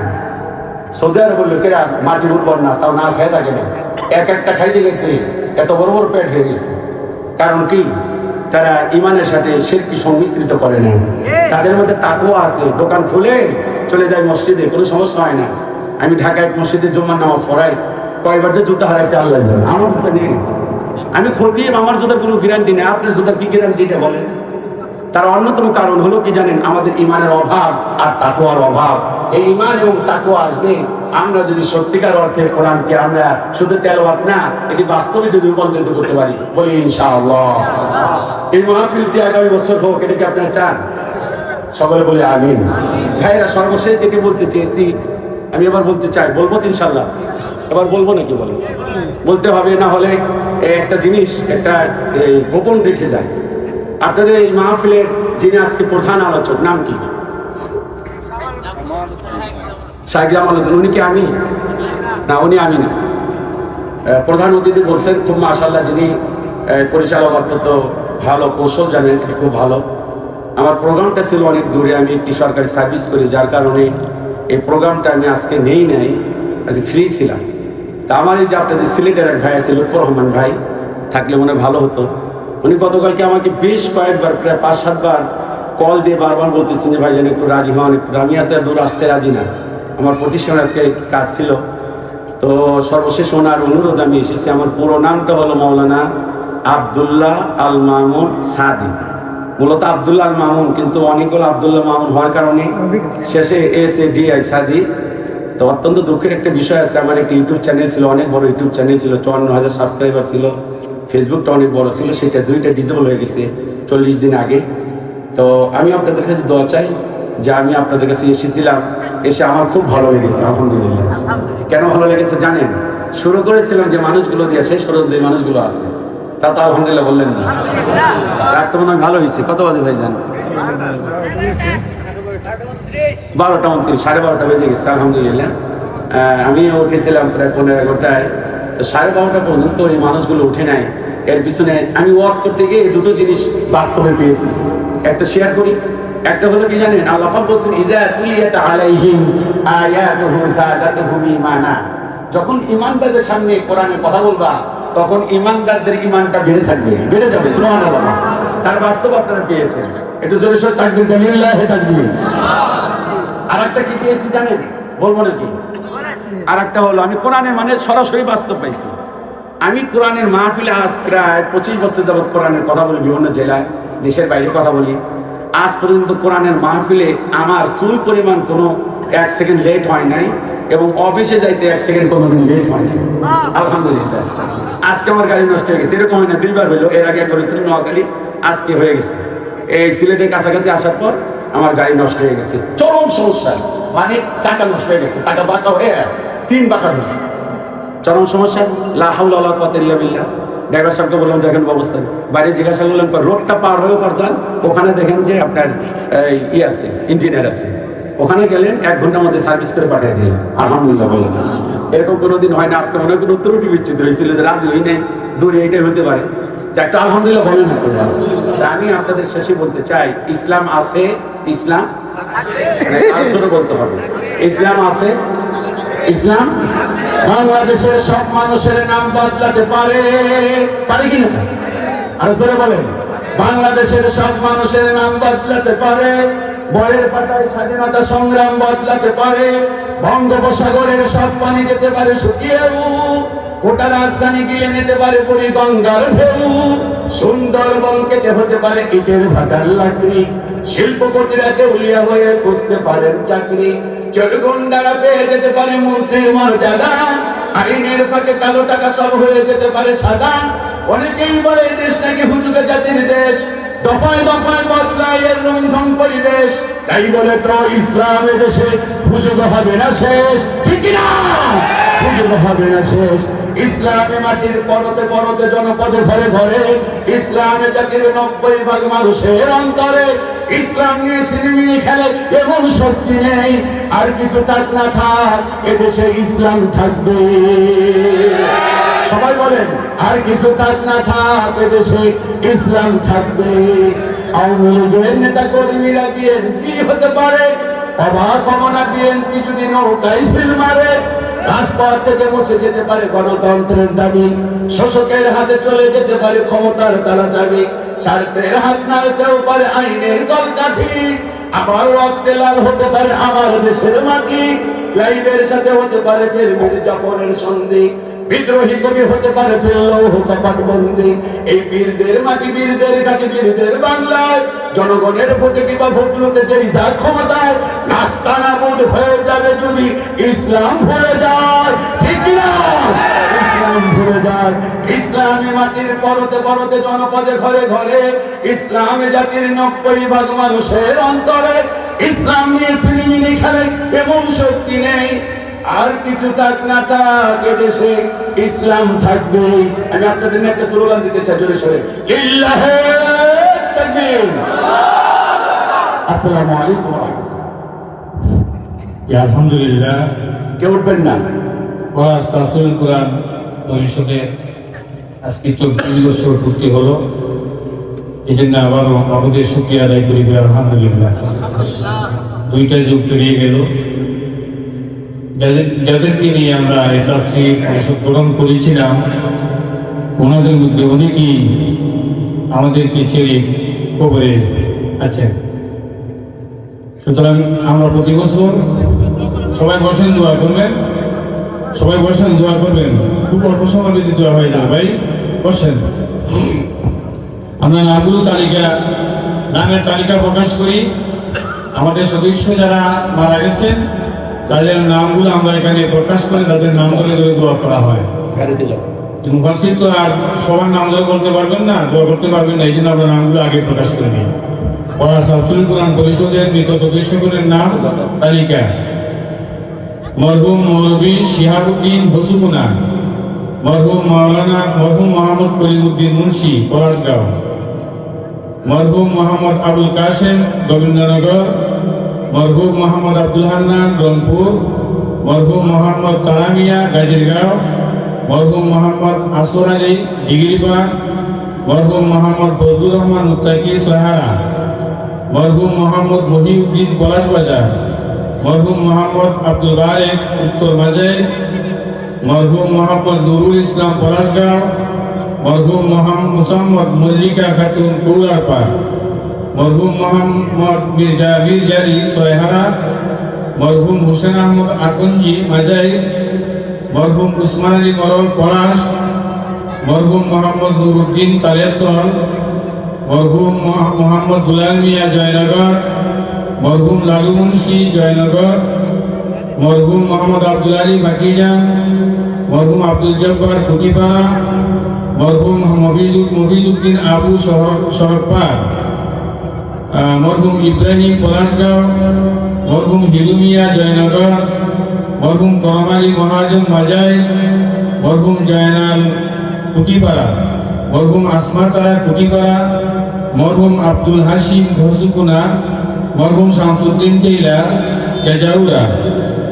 সৌদি আরব লোকেরা মাটি উর্বর না, তাও না খেয়ে থাকে না, এক একটা খাইতে খাইতে এত বড় বড় পেট হয়ে গেছে। কারণ কি? তারা ইমানের সাথে শিরকি সংমিশ্রিত করে না। তাদের মধ্যে তাকওয়া আছে, দোকান খুলে চলে যায় মসজিদে, কোনো সমস্যা হয় না। আমি ঢাকায় মসজিদে জুম্মার নামাজ পড়াই, কয়বার যে জুতা হারাইছে আল্লাহ জানে, আমার জুতা নিয়ে গেছে। আমি খতিব, আমার জুতার কোনো গ্যারান্টি নেই, আপনার জুতার কি গ্যারান্টিটা বলেন? তার অন্যতম কারণ হলো কি জানেন? আমাদের ইমানের অভাব আর তাকওয়ার অভাব। এই ইমান এবং তাকওয়া আসবে আমরা যদি সত্যিকার অর্থে কোরআনকে আমরা শুধু তেলাওয়াত না, এটি বাস্তবে যদি রূপান্তরিত করতে পারি, বলি ইনশাআল্লাহ। এই মাহফিলটি আগামী বছর হোক, এটা কি আপনারা চান? সকলে বলে আমিন। ভাইরা, সর্বশেষ যেটি বলতে চেয়েছি, আমি এবার বলতে চাই, বলবো তো ইনশাআল্লাহ? এবার বলবো নাকি বলেন? বলতে হবে, না হলে একটা জিনিস একটা গোপন রেখে যায়। আপনাদের এই মাহফিলের যিনি আজকে প্রধান আলোচক, নাম কি? শাইখ জামালউদ্দিন। উনি কি আমি? না, উনি আমি না। প্রধান অতিথি বলছেন, খুব মাশাআল্লাহ, যিনি পরিচালক অত্যন্ত ভালো, কৌশল জানেন, এটা খুব ভালো। আমার প্রোগ্রামটা ছিল অনেক দূরে, আমি একটি সরকারি সার্ভিস করি, যার কারণে এই প্রোগ্রামটা আমি আজকে নেই, আজকে ফ্রি ছিলাম। তা আমার এই যে আপনাদের সিলেটের এক ভাই আছে, লুৎফর রহমান ভাই, থাকলে মনে ভালো হতো। উনি গতকালকে আমাকে বেশ কয়েকবার, প্রায় 5-7 বার কল দিয়ে বারবার বলতেছেন যে ভাইজান একটু রাজি হন, একটু। আমি এত দূর আসতে রাজি না, আমার প্রতিষ্ঠানে আজকে কাজ ছিল। তো সর্বশেষ ওনার অনুরোধ আমি এসেছি। আমার পুরো নামটা হলো মাওলানা আব্দুল্লাহ আল মামুন সাদি। মূলত আব্দুল্লাহ আল মামুন, কিন্তু অনেকগুলো আব্দুল্লাহ মামুন হওয়ার কারণে শেষে SADI সাদি। তো অত্যন্ত দুঃখের একটা বিষয় আছে, আমার একটা ইউটিউব চ্যানেল ছিল, অনেক বড় ইউটিউব চ্যানেল ছিল, 54,000 সাবস্ক্রাইবার ছিল। ফেসবুকটা অনেক বড় ছিল, সেটা 2টা ডিসেবল হয়ে গেছে 40 দিন আগে। তো আমি আপনাদের কাছে দোয়া চাই যে আমি আপনাদের কাছে এসেছিলাম, এসে আমার খুব ভালো লেগেছে, আলহামদুলিল্লাহ। কেন ভালো লেগেছে জানেন? শুরু করেছিলাম যে মানুষগুলো দিয়ে, শেষ পর্যন্ত যে মানুষগুলো আছে, তা তো আলহামদুলিল্লাহ বললেন না। রাত তো মনে হয় ভালো হয়েছে। কত বাজে ভাই জান? 12টা 29, 12:30 বেজে গেছে, আলহামদুলিল্লাহ। আমিও উঠেছিলাম প্রায় 15-11টায়। তো 12:30 পর্যন্ত এই মানুষগুলো উঠে নাই। এর পিছনে আমি ওয়াজ করতে গিয়ে দুটো জিনিস বাস্তবে পেয়েছি, একটা শেয়ার করি। একটা হলো কি জানেন? আল্লাহ পাক বলেন, ইযা তুলিয়াত আলাইহিম আয়াতুহু যাদাতুহুম ঈমানা। যখন ঈমানদারদের সামনে কোরআনের কথা বলবা, তখন ঈমানদারদের ঈমানটা বেড়ে থাকবে, বেড়ে যাবে। সুবহানাল্লাহ। তার বাস্তব আপনারা পেয়েছেন। একটু জোরে সোরে তাকবীর দেন, লিল্লাহি তাকবীর। আরেকটা কি পেয়েছি জানেন? বলবো নাকি? আরেকটা হলো আমি কোরআনের মানে সরাসরি বাস্তব পাইছি। আমি কোরআনের মাহফিলে আজ প্রায় 25 বছর যাবৎ কোরআনের কথা বলি, বিভিন্ন জেলায়, দেশের বাইরে কথা বলি। আজ পর্যন্ত কোরআনের মাহফিলে আমার চুল পরিমাণ কোনো 1 সেকেন্ড লেট হয় নাই, এবং অফিসে যাইতে 1 সেকেন্ড কোনোদিন লেট হয় নাই, আলহামদুলিল্লাহ। আজকে আমার গাড়ি নষ্ট হয়ে গেছে, এরকম হয় না, 2বার হইলো। এর আগে করেছিলাম নোয়াখালী, আজকে হয়ে গেছে। এই সিলেটের কাছাকাছি আসার পর আমার গাড়ি নষ্ট হয়ে গেছে, চরম সমস্যা। মানে চাকা নষ্ট হয়ে গেছে, চাকা বাঁকা হয়ে 3 বাঁকা ধরছে, চরম সমস্যা। লা হাওলা ওয়ালা কুওয়াতা ইল্লা বিল্লাহ। ড্রাইভার সাহেবকে বললাম দেখেন ব্যবস্থা। বাইরে জিজ্ঞাসা করলাম, রোডটা পার হয়ে পার যান, ওখানে দেখেন যে আপনার আছে, ইঞ্জিনিয়ার আছে। ওখানে গেলেন, 1 ঘন্টার মধ্যে সার্ভিস করে পাঠিয়ে দিলেন, আলহামদুলিল্লাহ বললাম। এরকম কোনোদিন হয় না। আজকে মনে হয় কোনো ত্রুটি বিচ্ছিন্ন হয়েছিল যে রাজি হই নাই, দূরে এইটাই হতে পারে। একটা আলহামদুলিল্লাহ বলেন না। আমি আপনাদের শেষে বলতে চাই, ইসলাম আছে, ইসলাম আলোচনা বলতে হবে। ইসলাম আছে, ইসলাম। বাংলাদেশের সব মানুষের নাম বদলাতে পারে, পারে কিনা? আর জোরে বলেন। বাংলাদেশের সব মানুষের নাম বদলাতে পারে, বইয়ের পাতায় স্বাধীনতা সংগ্রাম বদলাতে পারে, বঙ্গোপসাগরের সব পানি যেতে পারে শুকিয়েও, গোটা রাজধানী গিলে নিতে পারে পুরী গঙ্গার ঢেউ, সুন্দরবন কেটে হতে পারে ইটের ভাটার লাকড়ি, শিল্পপতিরা দেউলিয়া হয়ে খুঁজতে পারেন চাকরি, চোরগুন্ডারা পেয়ে যেতে পারে মন্ত্রীর মর্যাদা, আইনের ফাঁকে কালো টাকা সব হয়ে যেতে পারে সাদা। অনেকেই বলে এই দেশ নাকি হুজুগে জাতির দেশ, দফায় দফায় বদলায় এর রন্ধন পরিবেশ, তাই বলে তো ইসলামের দেশে হুজুগ হবে না শেষ, ঠিক না? হুজুগ হবে না শেষ। ইসলামী মাটির পরতে পরতে, জনপদে ঘরে ঘরে, ইসলামে জাতির 90% মানুষের অন্তরে, ইসলাম নিয়ে সিনেমিনি খেলে এমন শক্তি নেই। আর কিছু থাক না থাক, এদেশে ইসলাম থাকবে। সবাই বলেন, আর কিছু থাক না থাক, এদেশে ইসলাম থাকবে। আওয়ামী লীগের নেতা কর্মীরা বিএনপি হতে পারে, অবাক হবো না বিএনপি যদি নৌকায় সিল মারে। রাজপথ থেকে বসে যেতে পারে গণতন্ত্রের দাবি, শোষকের হাতে চলে যেতে পারে ক্ষমতার তালা চাবি, স্বার্থের হাত নাড়তেও পারে আইনের কলকাঠি, আবার রক্তে লাল হতে পারে আমার দেশের মাটি, লাইভের সাথে হতে পারে ফের মির্জাফরের সন্ধি, বিদ্রোহী কবি হতে পারে ফের লৌহ কপাট বন্দি। এই বীরদের মাটি, বীরদের ঘাটি, বীরদের বাংলায় জনগণের ভোটে কিংবা ভোট লুটে যে যা ক্ষমতায় নাস্তানাবুদ হয়ে যাবে যদি ইসলাম ভুলে যায়। ঠিক না? ইসলাম ভুলে যায়। ইসলামী মাটির পরতে পরতে জনপদে ঘরে ঘরে, ইসলামী জাতির 90% মানুষের অন্তরে ইসলাম নিয়ে সিনেমিনি খেলে এমন শক্তি নেই। আর কিছু থাক না থাক দেশে ইসলাম থাকবে। আমি আপনাদের একটা স্লোগান দিতে চাই জোরে সোরে, লিল্লাহে তাকবীর। আসসালামু আলাইকুম ওয়া রাহমাতুল্লাহ। আলহামদুলিল্লাহ, কেউ উঠবেন না। তাফসীরুল কোরআন পরিষদে আজকে 14 বছর পূর্তি হলো। এই জন্য আবারও আমাদের শুকরিয়া আদায় করি। আলহামদুলিল্লাহ, 2টা যুগ পেরিয়ে গেল। যাদেরকে নিয়ে আমরা এই তাফসীর পরিষদ গ্রহণ করেছিলাম, ওনাদের মধ্যে অনেকেই আমাদেরকে ছেড়ে কবরে আছেন। সুতরাং আমরা প্রতি বছর সবাই বসেন, দোয়া করবেন, সবাই বসেন, দোয়া করবেন। খুব অল্প সময় যদি দোয়া হয়ে যাবে, ভাই বসেন। আমরা নামের তালিকা প্রকাশ করি। আমাদের সদস্য যারা মারা গেছেন তাদের নামগুলো আমরা এখানে প্রকাশ করে তাদের নাম ধরে ধরে দোয়া করা হয়। মুফাসসির তো আর সবার নাম ধরে বলতে পারবেন না, দোয়া করতে পারবেন না, এই জন্য আমরা নামগুলো আগে প্রকাশ করে দিই। তাফসীরুল কোরআন পরিষদের মৃত সদস্যগুলোর নাম তালিকা: মরহুম মৌলভী শিহাবুদ্দিন হসুকুনা, মরহুম মোহাম্মদ কলিমুদ্দিন মুন্সি পলাশগাঁও, মরহুম মোহাম্মদ আবুল কাশেম গোবিন্দনগর, মরহুম মোহাম্মদ আব্দুল হান্নান রংপুর, মরহুম মোহাম্মদ তারামিয়া গাজীরগাঁও, মরহুম মোহাম্মদ আসর আলী ডিগ্রিপাড়, মরহুম মোহাম্মদ ফজলুর রহমান মুত্তাকি সাহারা, মরহুম মোহাম্মদ মহিউদ্দিন পলাশবাজার, মরহুম মোহাম্মদ আব্দুল বারেক উত্তর মাজাই, মরহুম মোহাম্মদ নুরুল ইসলাম পলাশগাঁও, মরহুম মোহাম্মদ মল্লিকা খাতুন কৌলারপাড়, মরহুম মোহাম্মদ মির্জারি সয়হারা, মরহুম হোসেন আহমদ আকঞ্জি মাজাই, মরহুম উসমান আলী মরল পলাশ, মরহুম মোহাম্মদ নুরুদ্দিন তালেরতল, মরহুম মোহাম্মদ দুলাল মিয়া জয়নগর, মরহুম লালু মুন্সি জয়নগর, মরহুম মোহাম্মদ আব্দুল আলী ফাকিজান, মরহুম আব্দুল জব্বার খুঁটিপাড়া, মরহুম মফিজুদ্দিন আবু সড়কপাড়, মরহুম ইব্রাহিম পলাশগাঁও, মরহুম হিলুমিয়া জয়নগর, মরহুম করম আলী মহাজন মাজাই, মরহুম জয়নাল খুঁটিপাড়া, মরহুম আসমা তারা খুঁটিপাড়া, মরহুম আব্দুল হাশিম ঘসুকুনা, মরহুম শামসুদ্দিন টেইলা কেজাউরা,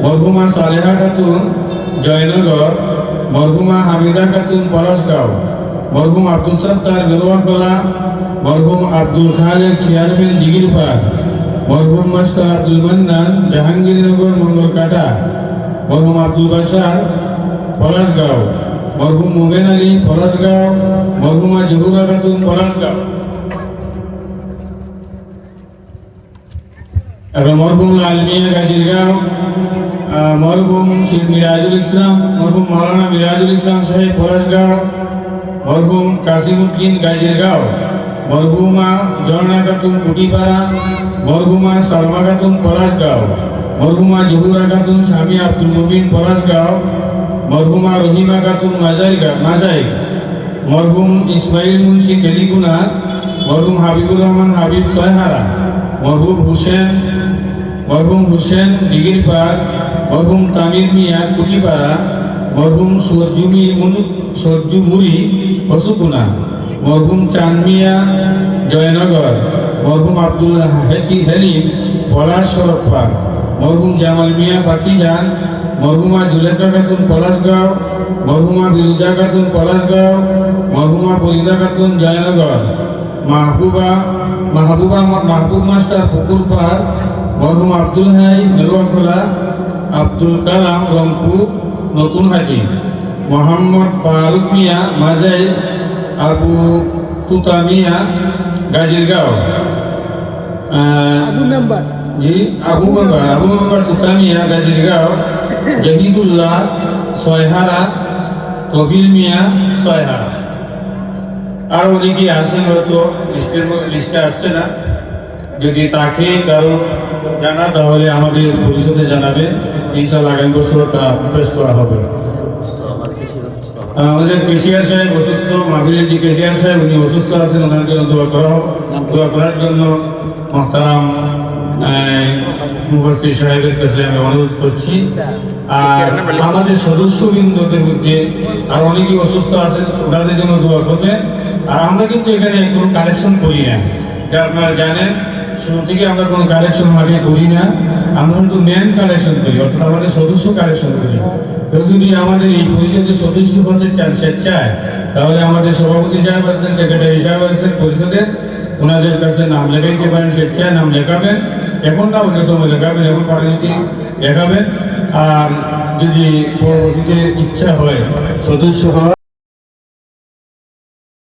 মরহুমা সালেহা খাতুন জয়নগর, মরহুমা হামিদা খাতুন পলাশগাঁও, মরহুম আব্দুল সত্তার গেরুয়াখলা, মরহুম আব্দুল খালেদ চেয়ারম্যান দিঘিরপাড়, মরহুম মাস্টার আব্দুল মান্নান জাহাঙ্গীরনগর মঙ্গলকাটা, মরহুম আব্দুল বাশার পলাশগাঁও, মরহুম মোমেন আলী পলাশগাঁও, মরহুমা জহুরা খাতুন পলাশগাঁও, এবং মরহুম লাল মিয়া গাজীরগাঁও, মরহুম শেখ মিরাজুল ইসলাম, মরহুম মৌলানা মিরাজুল ইসলাম সাহেব পলাশগাঁও, মরহুম কাসিমউদ্দিন গাজীরগাঁও, মরহুমা ঝর্ণা খাতুন কুটিপাড়া, মরহুমা সালমা খাতুন পলাশগাঁও, মরহুমা জহুরা খাতুন স্বামী আব্দুল মুবিন পলাশগাঁও, মরহুমা রহিমা খাতুন মাজাই, মরহুম ইসমাইল মুন্সি কেলিগুনা, মরহুম হাবিবুর রহমান হাবিব সয়হারা, মরহুম হুসেন দিঘিরপাড়, মরহুম তামির মিয়া কুটিপাড়া, মরহুম সরজু মুড়ি হসুকুনা, মরহুম চান মিয়া জয়নগর, মরহুম আব্দুল হালিম পলাশ সড়কপাড়, মরহুম জামাল মিয়া পাকিজান, মরহুমা জুলেখা খাতুন পলাশগাঁও, মরহুমা বিরুজা খাতুন পলাশগাঁও, মরহুমা ফরিদা খাতুন জয়নগর, মাহবুবা মাহবুব মাস্টার পুকুর পাড়, মরহুম আব্দুল হাই মেরুয়াখোলা, আব্দুল কালাম রংপুর নতুন হাজি, মোহাম্মদ ফারুক মিয়া মাজাই, আবু তুতা মিয়া গাজীরগাঁও, জি আবু মেম্বার তুতা মিয়া গাজীরগাঁও, জাহিদুল্লাহ ছয়হারা, কবির মিয়া ছয়হারা। আর অনেকে আছেন হয়তো লিস্টে আসছে না, যদি তাকে কারো জানা তাহলে আমাদের পরিষদে জানাবে, ইনশাআল্লাহ আগামী বছর তা পেশ করা হবে। আমাদের কেশিয়ার সাহেব অসুস্থ, মাহফিলের যে কেশিয়ার সাহেব উনি অসুস্থ আছেন, ওনার জন্য দোয়া করার জন্য মহতারাম মুফাসসির সাহেবের কাছে আমি অনুরোধ করছি। আর আমাদের সদস্যবৃন্দদের মধ্যে আর অনেকে অসুস্থ আছেন, ওনাদের জন্য দোয়া করবেন। আর আমরা কিন্তু এখানে কোনো কালেকশন করি না, যা আপনারা জানেন, শুরু থেকে আমরা কোনো কালেকশন আগে করি না, আমরা কিন্তু মেন কালেকশন করি, অর্থাৎ আমাদের সদস্য কালেকশন করি। কেউ যদি আমাদের এই পরিষদের সদস্য হতে চান স্বেচ্ছায়, তাহলে আমাদের সভাপতি সাহেব আছেন, সেক্রেটারি সাহেব আছেন পরিষদের, ওনাদের কাছে নাম লেখাইতে পারেন, স্বেচ্ছায় নাম লেখাবেন, এখন না অন্য সময় লেখাবেন, এখন পাঠাতে লেখাবেন। আর যদি পরবর্তীতে ইচ্ছা হয় সদস্য হওয়ার